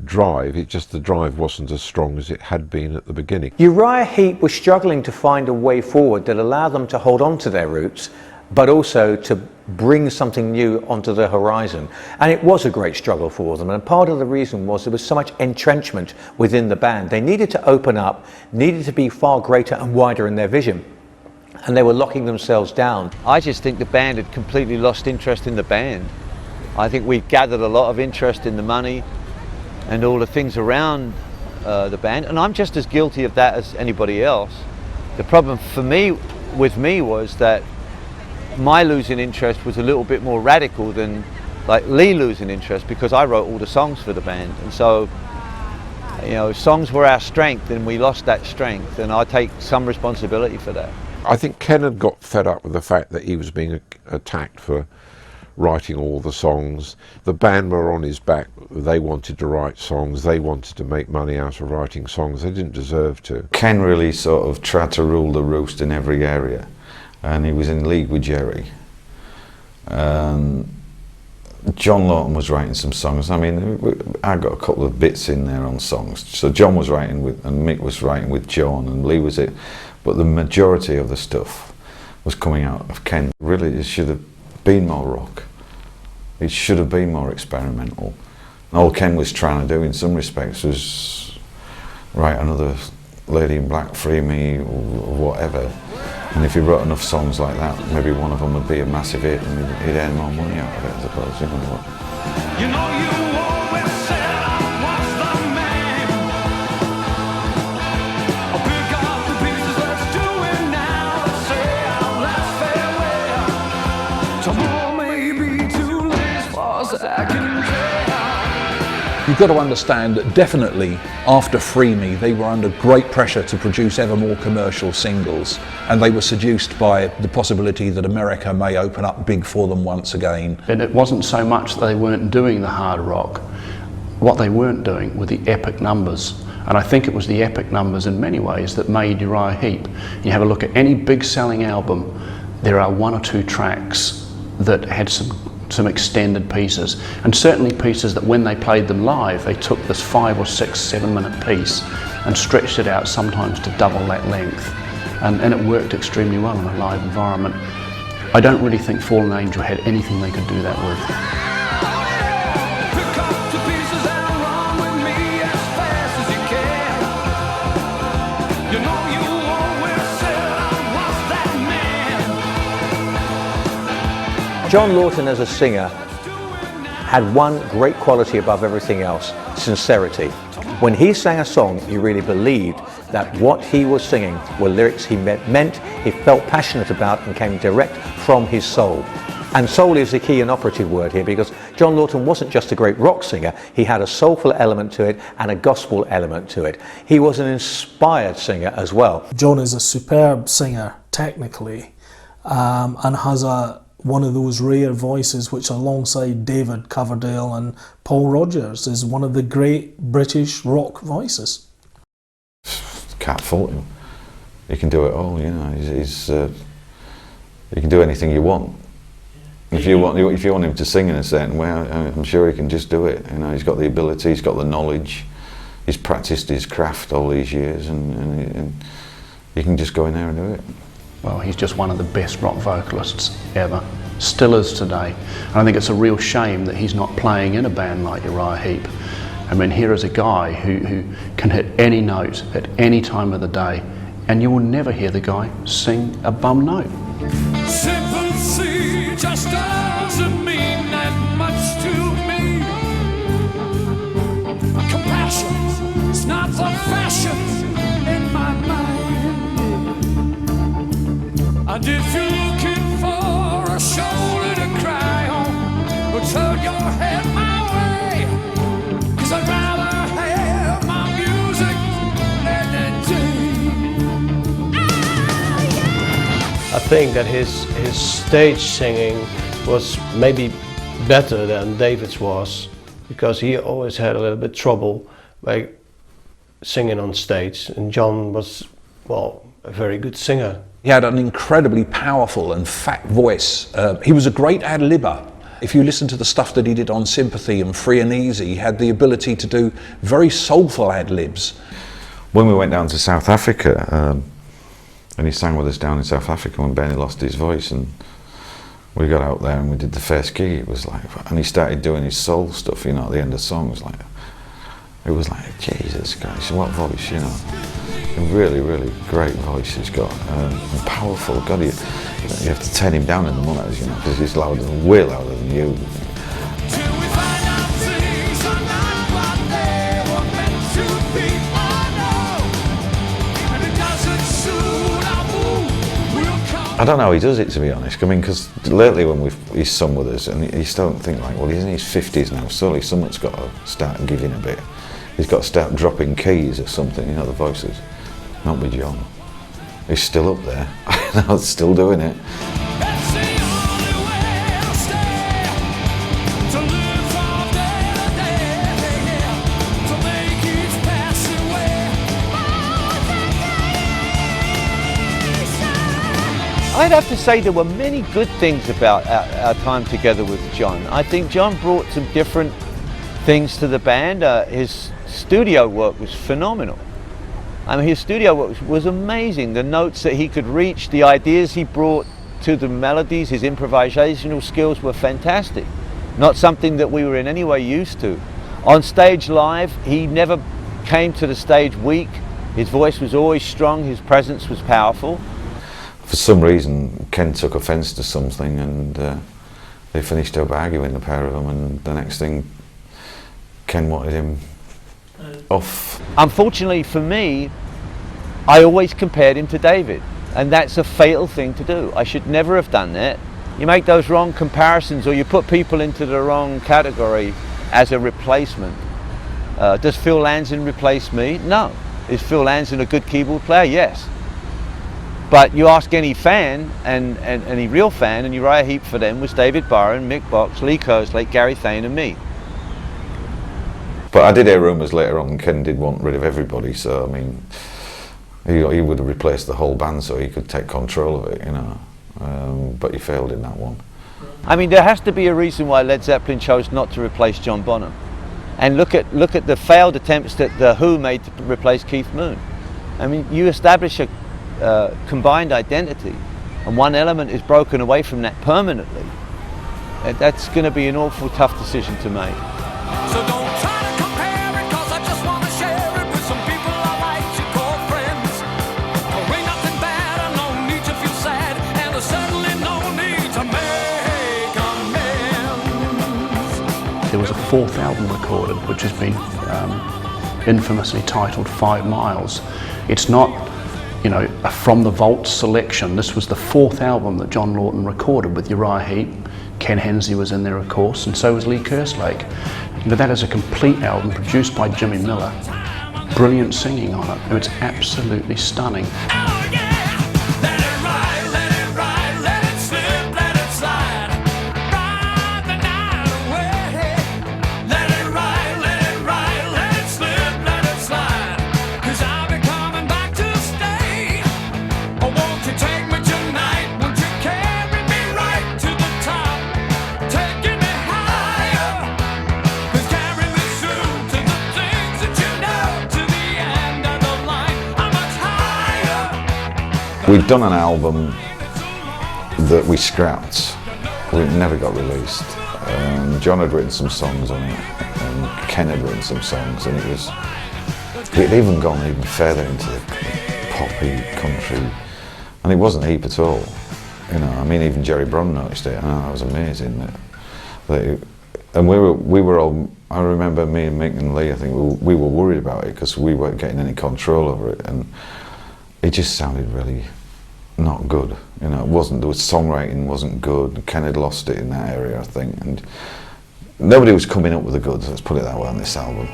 drive. It just, the drive wasn't as strong as it had been at the beginning. Uriah Heep was struggling to find a way forward that allowed them to hold on to their roots, but also to bring something new onto the horizon. And it was a great struggle for them, and part of the reason was there was so much entrenchment within the band. They needed to open up, needed to be far greater and wider in their vision, and they were locking themselves down. I just think the band had completely lost interest in the band. I think we gathered a lot of interest in the money and all the things around the band, and I'm just as guilty of that as anybody else. The problem with me was that my losing interest was a little bit more radical than like Lee losing interest, because I wrote all the songs for the band, and so, you know, songs were our strength and we lost that strength, and I take some responsibility for that. I think Ken had got fed up with the fact that he was being attacked for writing all the songs. The band were on his back. They wanted to write songs. They wanted to make money out of writing songs. They didn't deserve to. Ken really sort of tried to rule the roost in every area, and he was in league with Jerry. John Lawton was writing some songs. I mean, I got a couple of bits in there on songs. So John was writing with, and Mick was writing with John, and Lee was it. But the majority of the stuff was coming out of Ken. Really, it should have been more rock. It should have been more experimental. And all Ken was trying to do in some respects was write another Lady in Black, Free Me, or whatever. And if he wrote enough songs like that, maybe one of them would be a massive hit and he'd earn more money out of it, I suppose. You know what? You know you always said I was the man. I'll pick up the pieces, let's do it now. Let's say our last farewell. Tomorrow may be too late as far as I can tell. You've got to understand that definitely after Free Me they were under great pressure to produce ever more commercial singles, and they were seduced by the possibility that America may open up big for them once again. And it wasn't so much that they weren't doing the hard rock. What they weren't doing were the epic numbers. And I think it was the epic numbers in many ways that made Uriah Heep. You have a look at any big selling album, there are one or two tracks that had some extended pieces, and certainly pieces that when they played them live, they took this 5 or 6, 7 minute piece and stretched it out sometimes to double that length. And it worked extremely well in a live environment. I don't really think Fallen Angel had anything they could do that with. You know you always said John Lawton as a singer had one great quality above everything else: sincerity. When he sang a song, he really believed that what he was singing were lyrics he meant, he felt passionate about, and came direct from his soul. And soul is the key and operative word here, because John Lawton wasn't just a great rock singer, he had a soulful element to it and a gospel element to it. He was an inspired singer as well. John is a superb singer technically, and has one of those rare voices which, alongside David Coverdale and Paul Rodgers, is one of the great British rock voices. Can't fault him. He can do it all, you know. He can do anything you want. If you want him to sing in a certain way, I'm sure he can just do it. You know, he's got the ability, he's got the knowledge, he's practiced his craft all these years, and he can just go in there and do it. Well, he's just one of the best rock vocalists ever, still is today. And I think it's a real shame that he's not playing in a band like Uriah Heep. I mean, here is a guy who can hit any note at any time of the day, and you will never hear the guy sing a bum note. Sympathy just doesn't mean that much to me. Compassion is not the fashion in my mind. And if you're looking for a shoulder to cry on, well, turn your head my way, 'cause I'd rather have my music than I think that his stage singing was maybe better than David's was, because he always had a little bit trouble by singing on stage, and John was, well, a very good singer. He had an incredibly powerful and fat voice. He was a great ad-libber. If you listen to the stuff that he did on Sympathy and Free and Easy, he had the ability to do very soulful ad-libs. When we went down to South Africa, and he sang with us down in South Africa when Benny lost his voice, and we got out there and we did the first gig, it was like, and he started doing his soul stuff, you know, at the end of songs, like, it was like, Jesus Christ, what voice, you know. A really, really great voice he's got, and powerful. God, you have to turn him down in the mornings, you know, because he's louder, way louder than you. I don't know how he does it, to be honest. I mean, because lately when he's sung with us, and you still don't think like, well, he's in his 50s now, surely someone's got to start giving a bit. He's got to start dropping keys or something, you know, the voices. Not with John. He's still up there, still doing it. I'd have to say there were many good things about our time together with John. I think John brought some different things to the band. His studio work was phenomenal. I mean, his studio work was amazing. The notes that he could reach, the ideas he brought to the melodies, his improvisational skills were fantastic. Not something that we were in any way used to. On stage live, he never came to the stage weak. His voice was always strong, his presence was powerful. For some reason, Ken took offence to something, and they finished up arguing, the pair of them, and the next thing, Ken wanted him off. Unfortunately for me, I always compared him to David, and that's a fatal thing to do. I should never have done that. You make those wrong comparisons, or you put people into the wrong category as a replacement. Does Phil Lanzon replace me? No. Is Phil Lanzon a good keyboard player? Yes. But you ask any fan, and any real fan, and Uriah Heep for them was David Byron, Mick Box, Lee Kerslake, Gary Thane and me. But I did hear rumours later on Ken did want rid of everybody, so I mean, he would have replaced the whole band so he could take control of it, you know. But he failed in that one. I mean, there has to be a reason why Led Zeppelin chose not to replace John Bonham. And look at the failed attempts that the Who made to replace Keith Moon. I mean, you establish a combined identity, and one element is broken away from that permanently. That's going to be an awful tough decision to make. So don't try to compare it, 'cause I just want to share it with some people I like to call friends. There ain't nothing bad and no need to feel sad, and there's certainly no need to make a there was a fourth album recorded, which has been infamously titled 5 Miles. It's not, you know, a from the vault selection. This was the fourth album that John Lawton recorded with Uriah Heep. Ken Hensley was in there, of course, and so was Lee Kerslake. You know, that is a complete album produced by Jimmy Miller. Brilliant singing on it. It's absolutely stunning. We'd done an album that we scrapped. It never got released. John had written some songs on it, and Ken had written some songs, and it even gone even further into the poppy country, and it wasn't Heep at all. You know, I mean, even Jerry Bron noticed it, and that was amazing. And we were all. I remember me and Mick and Lee. I think we were worried about it because we weren't getting any control over it, and it just sounded really not good. You know, it wasn't. The songwriting wasn't good. Ken had lost it in that area, I think, and nobody was coming up with the goods. Let's put it that way on this album.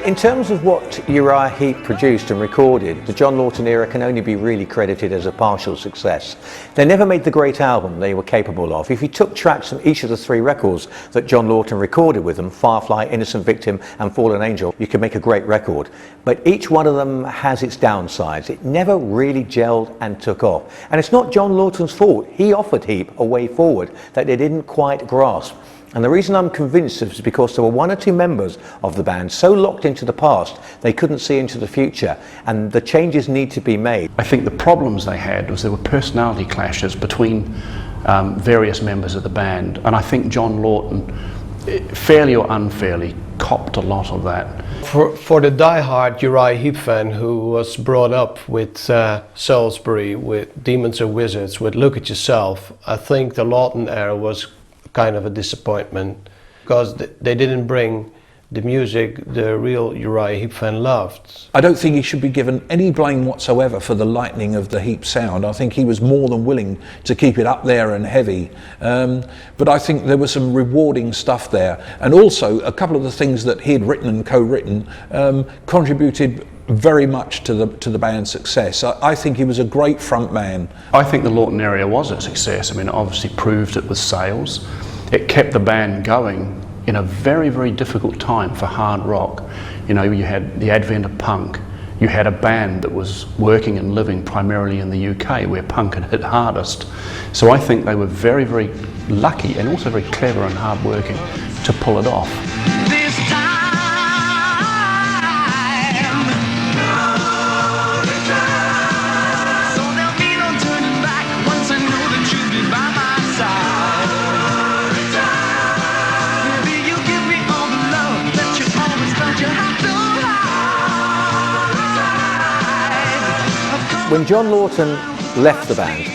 In terms of what Uriah Heep produced and recorded, the John Lawton era can only be really credited as a partial success. They never made the great album they were capable of. If you took tracks from each of the 3 records that John Lawton recorded with them, Firefly, Innocent Victim and Fallen Angel, you could make a great record. But each one of them has its downsides. It never really gelled and took off. And it's not John Lawton's fault. He offered Heep a way forward that they didn't quite grasp. And the reason I'm convinced is because there were 1 or 2 members of the band so locked into the past they couldn't see into the future, and the changes need to be made. I think the problems they had was there were personality clashes between various members of the band, and I think John Lawton, fairly or unfairly, copped a lot of that. For the die-hard Uriah Heep fan who was brought up with Salisbury, with Demons and Wizards, with Look at Yourself, I think the Lawton era was kind of a disappointment because they didn't bring the music the real Uriah Heep fan loved. I don't think he should be given any blame whatsoever for the lightening of the Heep sound. I think he was more than willing to keep it up there and heavy. But I think there was some rewarding stuff there. And also a couple of the things that he had written and co-written contributed very much to the band's success. I think he was a great front man. I think the Lawton era was a success. I mean, it obviously proved it with sales. It kept the band going in a very, very difficult time for hard rock. You know, you had the advent of punk. You had a band that was working and living primarily in the UK, where punk had hit hardest. So I think they were very, very lucky and also very clever and hard-working to pull it off. When John Lawton left the band,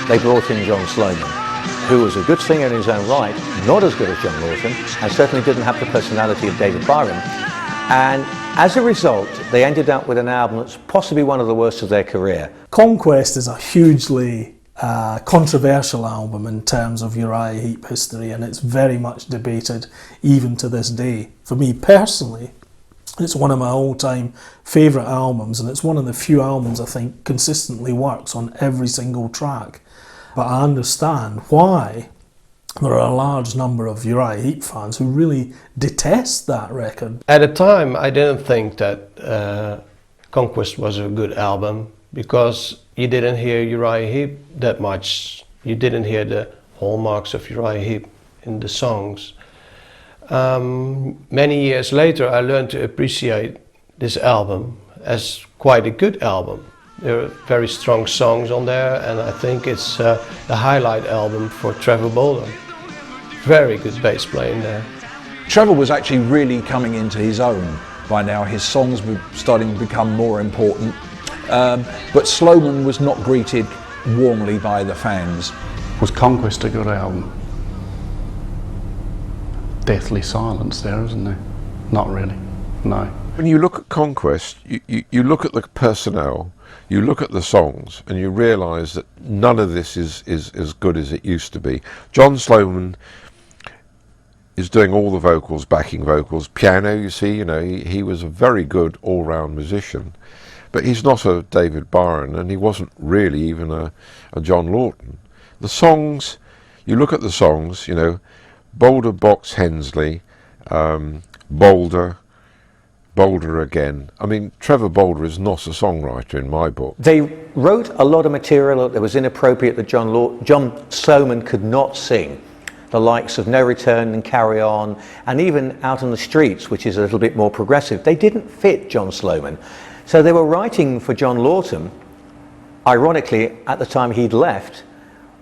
they brought in John Sloman, who was a good singer in his own right, not as good as John Lawton, and certainly didn't have the personality of David Byron. And as a result, they ended up with an album that's possibly one of the worst of their career. Conquest is a hugely controversial album in terms of Uriah Heep history, and it's very much debated even to this day. For me personally, it's one of my all-time favourite albums, and it's one of the few albums I think consistently works on every single track. But I understand why there are a large number of Uriah Heep fans who really detest that record. At the time, I didn't think that Conquest was a good album because you didn't hear Uriah Heep that much. You didn't hear the hallmarks of Uriah Heep in the songs. Many years later, I learned to appreciate this album as quite a good album. There are very strong songs on there, and I think it's the highlight album for Trevor Bolden. Very good bass playing there. Trevor was actually really coming into his own by now. His songs were starting to become more important, but Sloman was not greeted warmly by the fans. Was Conquest a good album? Deathly silence there, isn't there? Not really, no. When you look at Conquest, you look at the personnel, you look at the songs, and you realise that none of this is as good as it used to be. John Sloman is doing all the vocals, backing vocals, piano, you see, you know, he was a very good all-round musician, but he's not a David Byron, and he wasn't really even a John Lawton. The songs, you look at the songs, you know, Boulder Box Hensley, Boulder again. I mean, Trevor Boulder is not a songwriter in my book. They wrote a lot of material that was inappropriate that John Sloman could not sing. The likes of No Return and Carry On, and even Out on the Streets, which is a little bit more progressive. They didn't fit John Sloman. So they were writing for John Lawton, ironically, at the time he'd left,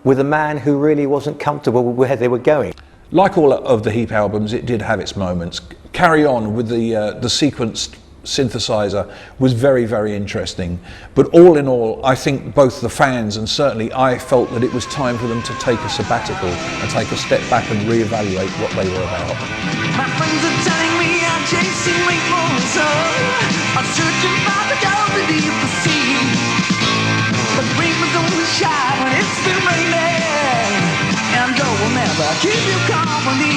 with a man who really wasn't comfortable with where they were going. Like all of the Heep albums, it did have its moments. Carry On with the sequenced synthesizer was very, very interesting. But all in all, I think both the fans and certainly I felt that it was time for them to take a sabbatical and take a step back and reevaluate what they were about. My friends are telling me I'm chasing rainbows, I'm searching for the gold beneath the sea. But rainbows only shine when it's been raining, and gold will never keep you company.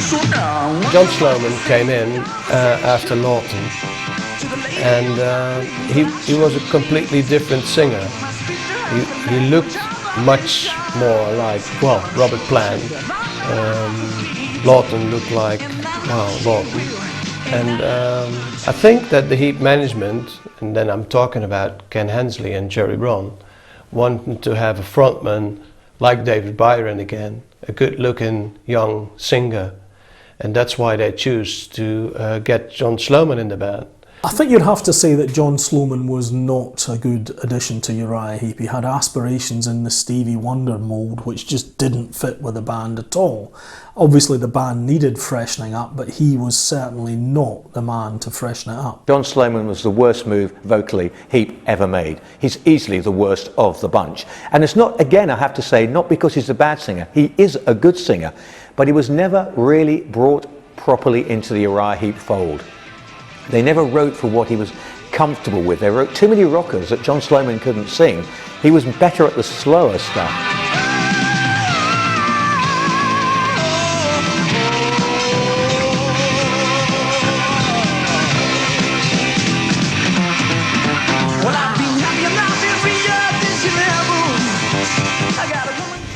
So now John Sloman came in after Lawton, and he was a completely different singer. He looked much more like, well, Robert Plant. Lawton looked like, well, Lawton. And I think that the Heep management, and then I'm talking about Ken Hensley and Jerry Bron, wanted to have a frontman like David Byron again, a good-looking young singer. And that's why they choose to get John Sloman in the band. I think you'd have to say that John Sloman was not a good addition to Uriah Heep. He had aspirations in the Stevie Wonder mould which just didn't fit with the band at all. Obviously the band needed freshening up, but he was certainly not the man to freshen it up. John Sloman was the worst move vocally Heep ever made. He's easily the worst of the bunch. And it's not, again, I have to say, not because he's a bad singer. He is a good singer, but he was never really brought properly into the Uriah Heep fold. They never wrote for what he was comfortable with. They wrote too many rockers that John Sloman couldn't sing. He was better at the slower stuff.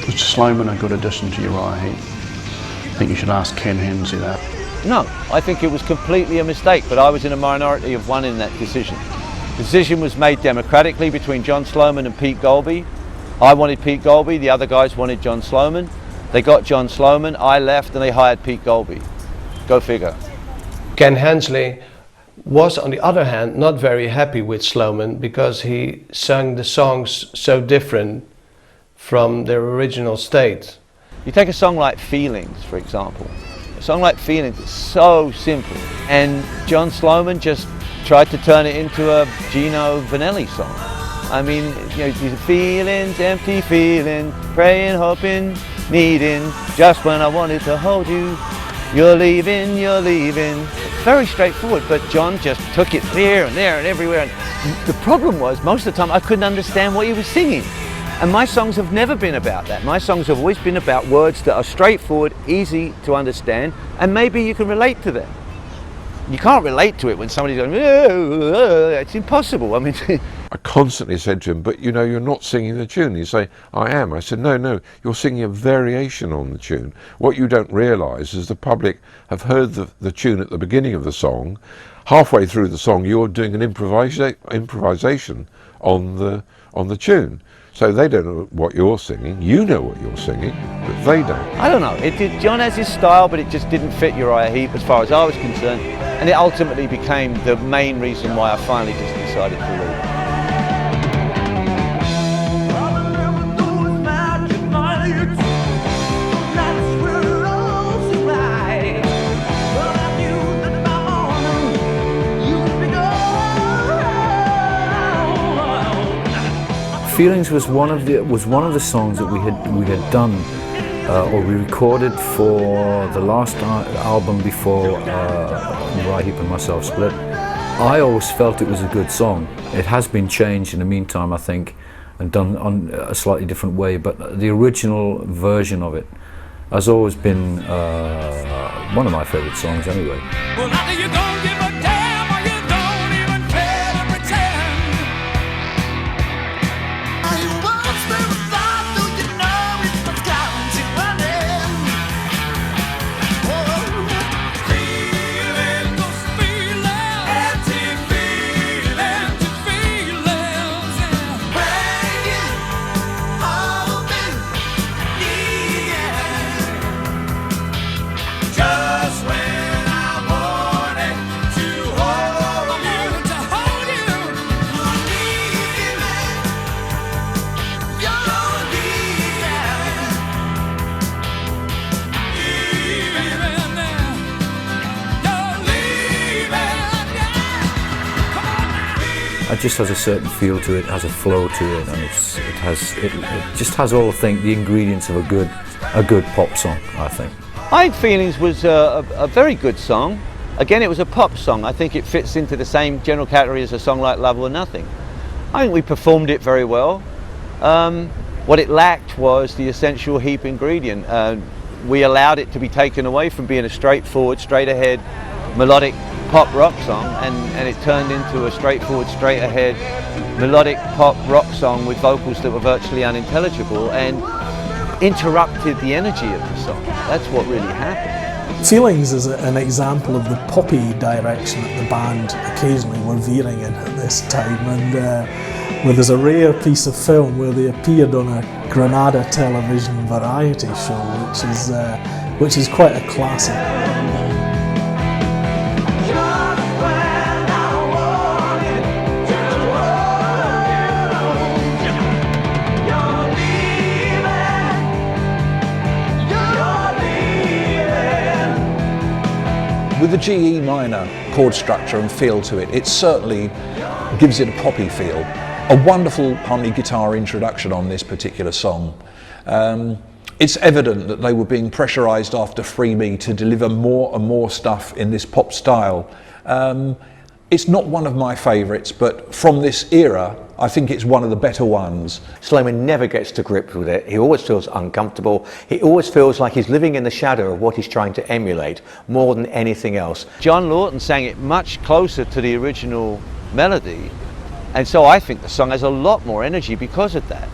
Was Sloman a good addition to Uriah Heep? I think you should ask Ken Hensley that. No, I think it was completely a mistake, but I was in a minority of one in that decision. The decision was made democratically between John Sloman and Pete Golby. I wanted Pete Golby, the other guys wanted John Sloman. They got John Sloman, I left, and they hired Pete Golby. Go figure. Ken Hensley was, on the other hand, not very happy with Sloman because he sang the songs so different from their original state. You take a song like Feelings, for example. A song like Feelings is so simple, and John Sloman just tried to turn it into a Gino Vanelli song. I mean, you know, these feelings, empty feelings, praying, hoping, needing, just when I wanted to hold you, you're leaving, you're leaving. It's very straightforward, but John just took it there and everywhere. And the problem was, most of the time I couldn't understand what he was singing. And my songs have never been about that. My songs have always been about words that are straightforward, easy to understand, and maybe you can relate to them. You can't relate to it when somebody's going, it's impossible. I mean, I constantly said to him, but you know, you're not singing the tune. He'd say, I am. I said, no, you're singing a variation on the tune. What you don't realise is the public have heard the tune at the beginning of the song. Halfway through the song, you're doing an improvisation on the tune. So they don't know what you're singing. You know what you're singing, but they don't. I don't know. John has his style, but it just didn't fit Uriah Heep as far as I was concerned. And it ultimately became the main reason why I finally just decided to leave. Feelings was one of the songs that we had done or we recorded for the last album before Uriah Heep and myself split. I always felt it was a good song. It has been changed in the meantime, I think, and done on a slightly different way, but the original version of it has always been one of my favourite songs anyway. Well, either you don't give a damn or you don't even care to pretend. Are you once there without, do you know it's not counting running? Oh, feeling those feelings, empty feelings, and praying, hoping, yeah. Just when I wanted to hold you, you're leaving, It just has a certain feel to it, has a flow to it, and it just has all the ingredients of a good pop song, I think. I think Feelings was a very good song. Again, it was a pop song. I think it fits into the same general category as a song like Love or Nothing. I think we performed it very well. What it lacked was the essential Heep ingredient. We allowed it to be taken away from being a straightforward, straight-ahead, melodic pop rock song, and it turned into a straightforward, straight-ahead, melodic pop rock song with vocals that were virtually unintelligible and interrupted the energy of the song. That's what really happened. Feelings is an example of the poppy direction that the band occasionally were veering in at this time, and where there's a rare piece of film where they appeared on a Granada television variety show, which is quite a classic. With the GE minor chord structure and feel to it, it certainly gives it a poppy feel. A wonderful harmony guitar introduction on this particular song. It's evident that they were being pressurised after Free Me to deliver more and more stuff in this pop style. It's not one of my favourites, but from this era, I think it's one of the better ones. Sloman never gets to grips with it. He always feels uncomfortable. He always feels like he's living in the shadow of what he's trying to emulate more than anything else. John Lawton sang it much closer to the original melody, and so I think the song has a lot more energy because of that.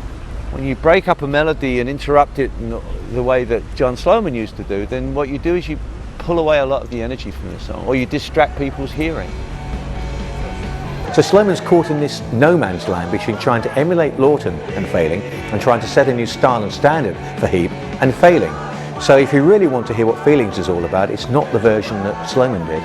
When you break up a melody and interrupt it in the way that John Sloman used to do, then what you do is you pull away a lot of the energy from the song, or you distract people's hearing. So Sloman's caught in this no man's land between trying to emulate Lawton and failing, and trying to set a new style and standard for Heep and failing. So if you really want to hear what Feelings is all about, it's not the version that Sloman did.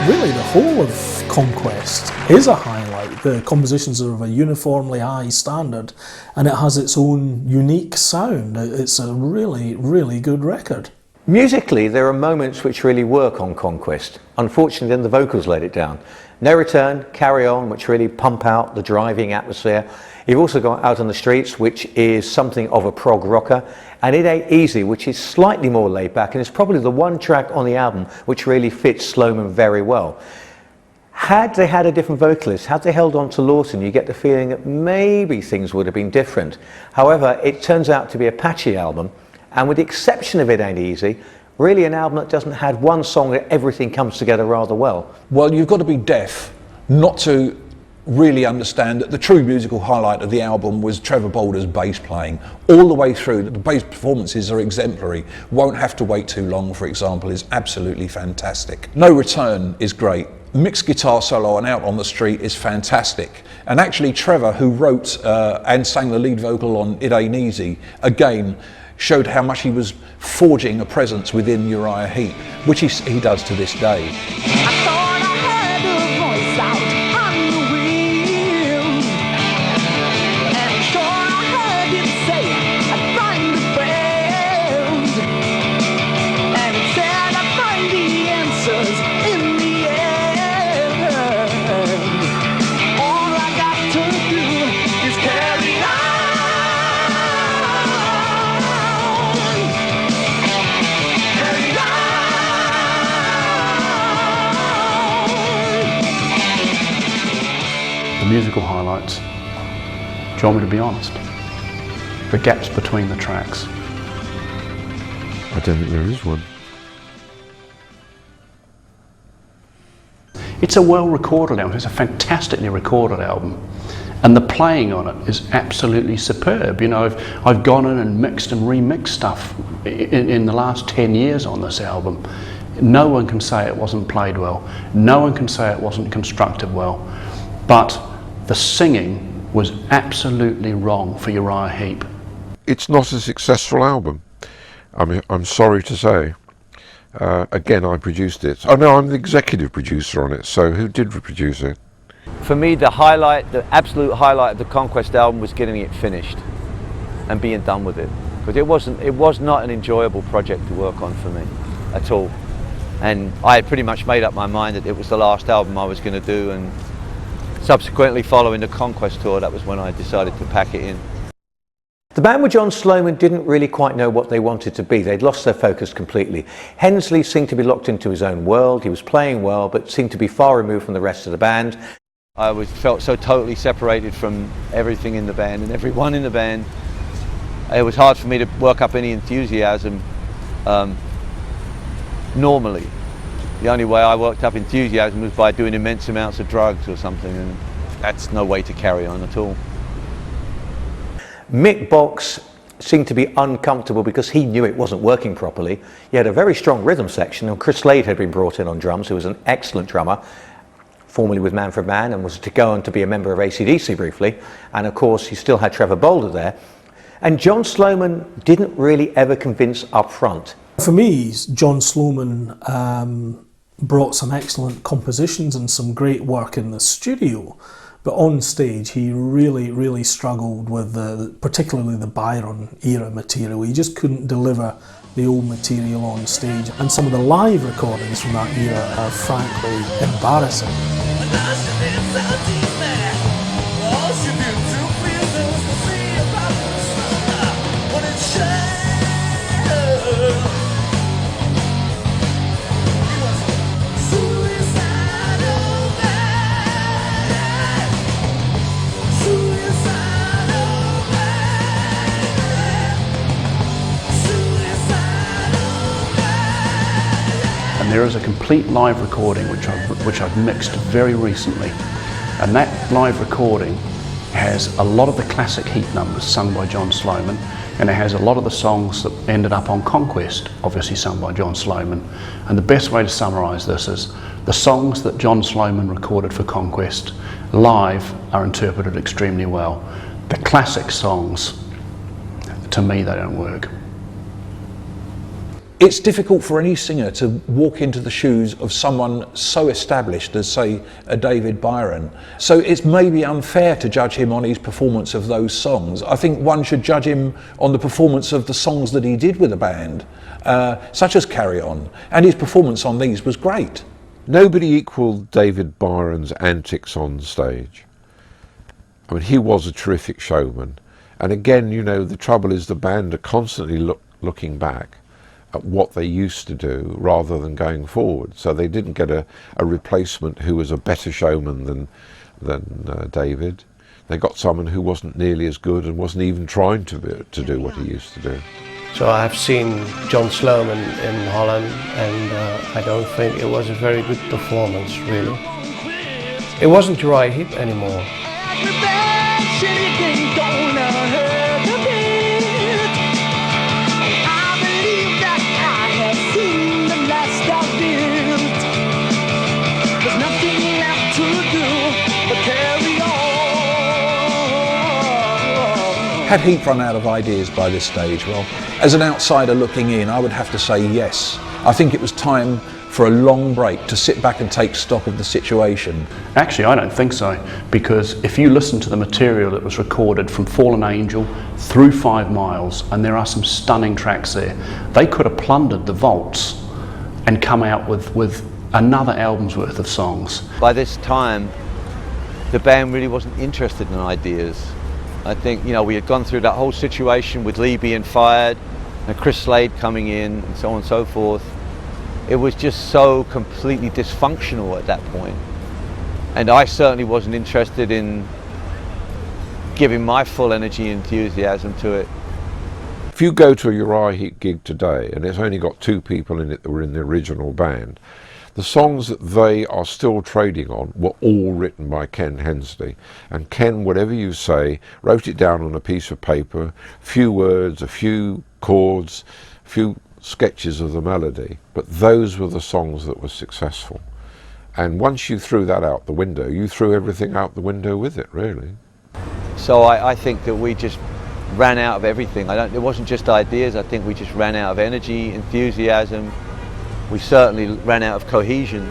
Really, the whole of Conquest is a highlight. The compositions are of a uniformly high standard, and it has its own unique sound. It's a really, really good record. Musically, there are moments which really work on Conquest. Unfortunately, then the vocals let it down. No Return, Carry On, which really pump out the driving atmosphere. You've also got Out on the Streets, which is something of a prog rocker, and It Ain't Easy, which is slightly more laid back, and it's probably the one track on the album which really fits Sloman very well. Had they had a different vocalist, had they held on to Lawton, you get the feeling that maybe things would have been different. However, it turns out to be a patchy album, and with the exception of It Ain't Easy, really an album that doesn't have one song that everything comes together rather well. Well, you've got to be deaf not to really understand that the true musical highlight of the album was Trevor Bolder's bass playing all the way through. The bass performances are exemplary. Won't Have to Wait Too Long, for example, is absolutely fantastic. No Return is great. Mick's guitar solo on Out on the Street is fantastic. And actually Trevor, who wrote and sang the lead vocal on It Ain't Easy, again showed how much he was forging a presence within Uriah Heep, which he does to this day. I thought I had musical highlights, do you want me to be honest? The gaps between the tracks. I don't think there is one. It's a well recorded album, it's a fantastically recorded album. And the playing on it is absolutely superb. You know, I've gone in and mixed and remixed stuff in the last 10 years on this album. No one can say it wasn't played well. No one can say it wasn't constructed well. But the singing was absolutely wrong for Uriah Heep. It's not a successful album. I mean, I'm sorry to say. Again, I produced it. Oh no, I'm the executive producer on it, so who did produce it? For me, the highlight, the absolute highlight of the Conquest album was getting it finished and being done with it. Because it was not an enjoyable project to work on for me at all. And I had pretty much made up my mind that it was the last album I was going to do, and subsequently following the Conquest tour, that was when I decided to pack it in. The band with John Sloman didn't really quite know what they wanted to be. They'd lost their focus completely. Hensley seemed to be locked into his own world. He was playing well, but seemed to be far removed from the rest of the band. I felt so totally separated from everything in the band and everyone in the band. It was hard for me to work up any enthusiasm normally. The only way I worked up enthusiasm was by doing immense amounts of drugs or something, and that's no way to carry on at all. Mick Box seemed to be uncomfortable because he knew it wasn't working properly. He had a very strong rhythm section, and Chris Slade had been brought in on drums, who was an excellent drummer, formerly with Manfred Mann, and was to go on to be a member of AC/DC briefly. And of course, he still had Trevor Bolder there. And John Sloman didn't really ever convince up front. For me, John Sloman brought some excellent compositions and some great work in the studio. But on stage, he really struggled with particularly the Byron era material. He just couldn't deliver the old material on stage. And some of the live recordings from that era are frankly embarrassing. There is a complete live recording which I've mixed very recently, and that live recording has a lot of the classic Heat numbers sung by John Sloman, and it has a lot of the songs that ended up on Conquest, obviously sung by John Sloman. And the best way to summarise this is the songs that John Sloman recorded for Conquest live are interpreted extremely well. The classic songs, to me, they don't work. It's difficult for any singer to walk into the shoes of someone so established as, say, a David Byron. So it's maybe unfair to judge him on his performance of those songs. I think one should judge him on the performance of the songs that he did with the band, such as Carry On, and his performance on these was great. Nobody equalled David Byron's antics on stage. I mean, he was a terrific showman. And again, you know, the trouble is the band are constantly looking back at what they used to do rather than going forward. So they didn't get a replacement who was a better showman than David. They got someone who wasn't nearly as good and wasn't even trying to do what he used to do. So I've seen John Sloman in Holland, and I don't think it was a very good performance, really. It wasn't Uriah Heep anymore. Had Heep run out of ideas by this stage? Well, as an outsider looking in, I would have to say yes. I think it was time for a long break to sit back and take stock of the situation. Actually, I don't think so, because if you listen to the material that was recorded from Fallen Angel through 5 Miles, and there are some stunning tracks there, they could have plundered the vaults and come out with another album's worth of songs. By this time, the band really wasn't interested in ideas. I think, you know, we had gone through that whole situation with Lee being fired and Chris Slade coming in and so on and so forth. It was just so completely dysfunctional at that point. And I certainly wasn't interested in giving my full energy and enthusiasm to it. If you go to a Uriah Heep gig today and it's only got 2 people in it that were in the original band, the songs that they are still trading on were all written by Ken Hensley. And Ken, whatever you say, wrote it down on a piece of paper, a few words, a few chords, a few sketches of the melody, but those were the songs that were successful. And once you threw that out the window, you threw everything out the window with it, really. So I think that we just ran out of everything. It wasn't just ideas, I think we just ran out of energy, enthusiasm. We certainly ran out of cohesion.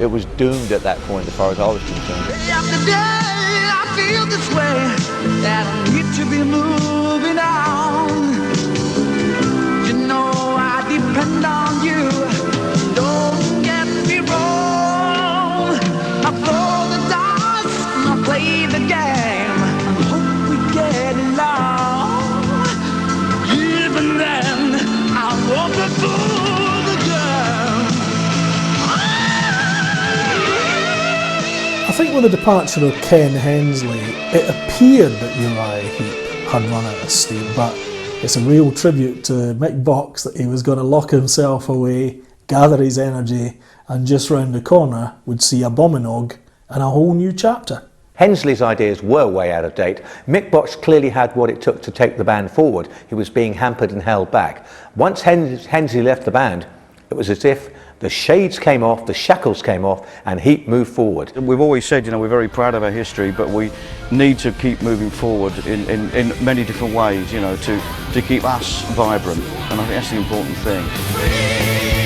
It was doomed at that point as far as I was concerned. Day after day, I feel this way, that I need to be moving on. You know I depend on you. Don't get me wrong. I throw the dice, I play the game, I hope we get along. Even then, I won't be fooled. I think with the departure of Ken Hensley, it appeared that Uriah Heep had run out of steam, but it's a real tribute to Mick Box that he was going to lock himself away, gather his energy, and just round the corner would see a Bominog and a whole new chapter. Hensley's ideas were way out of date. Mick Box clearly had what it took to take the band forward. He was being hampered and held back. Once Hensley left the band, it was as if the shades came off, the shackles came off, and Heep moved forward. We've always said, you know, we're very proud of our history, but we need to keep moving forward in many different ways, you know, to keep us vibrant, and I think that's the important thing.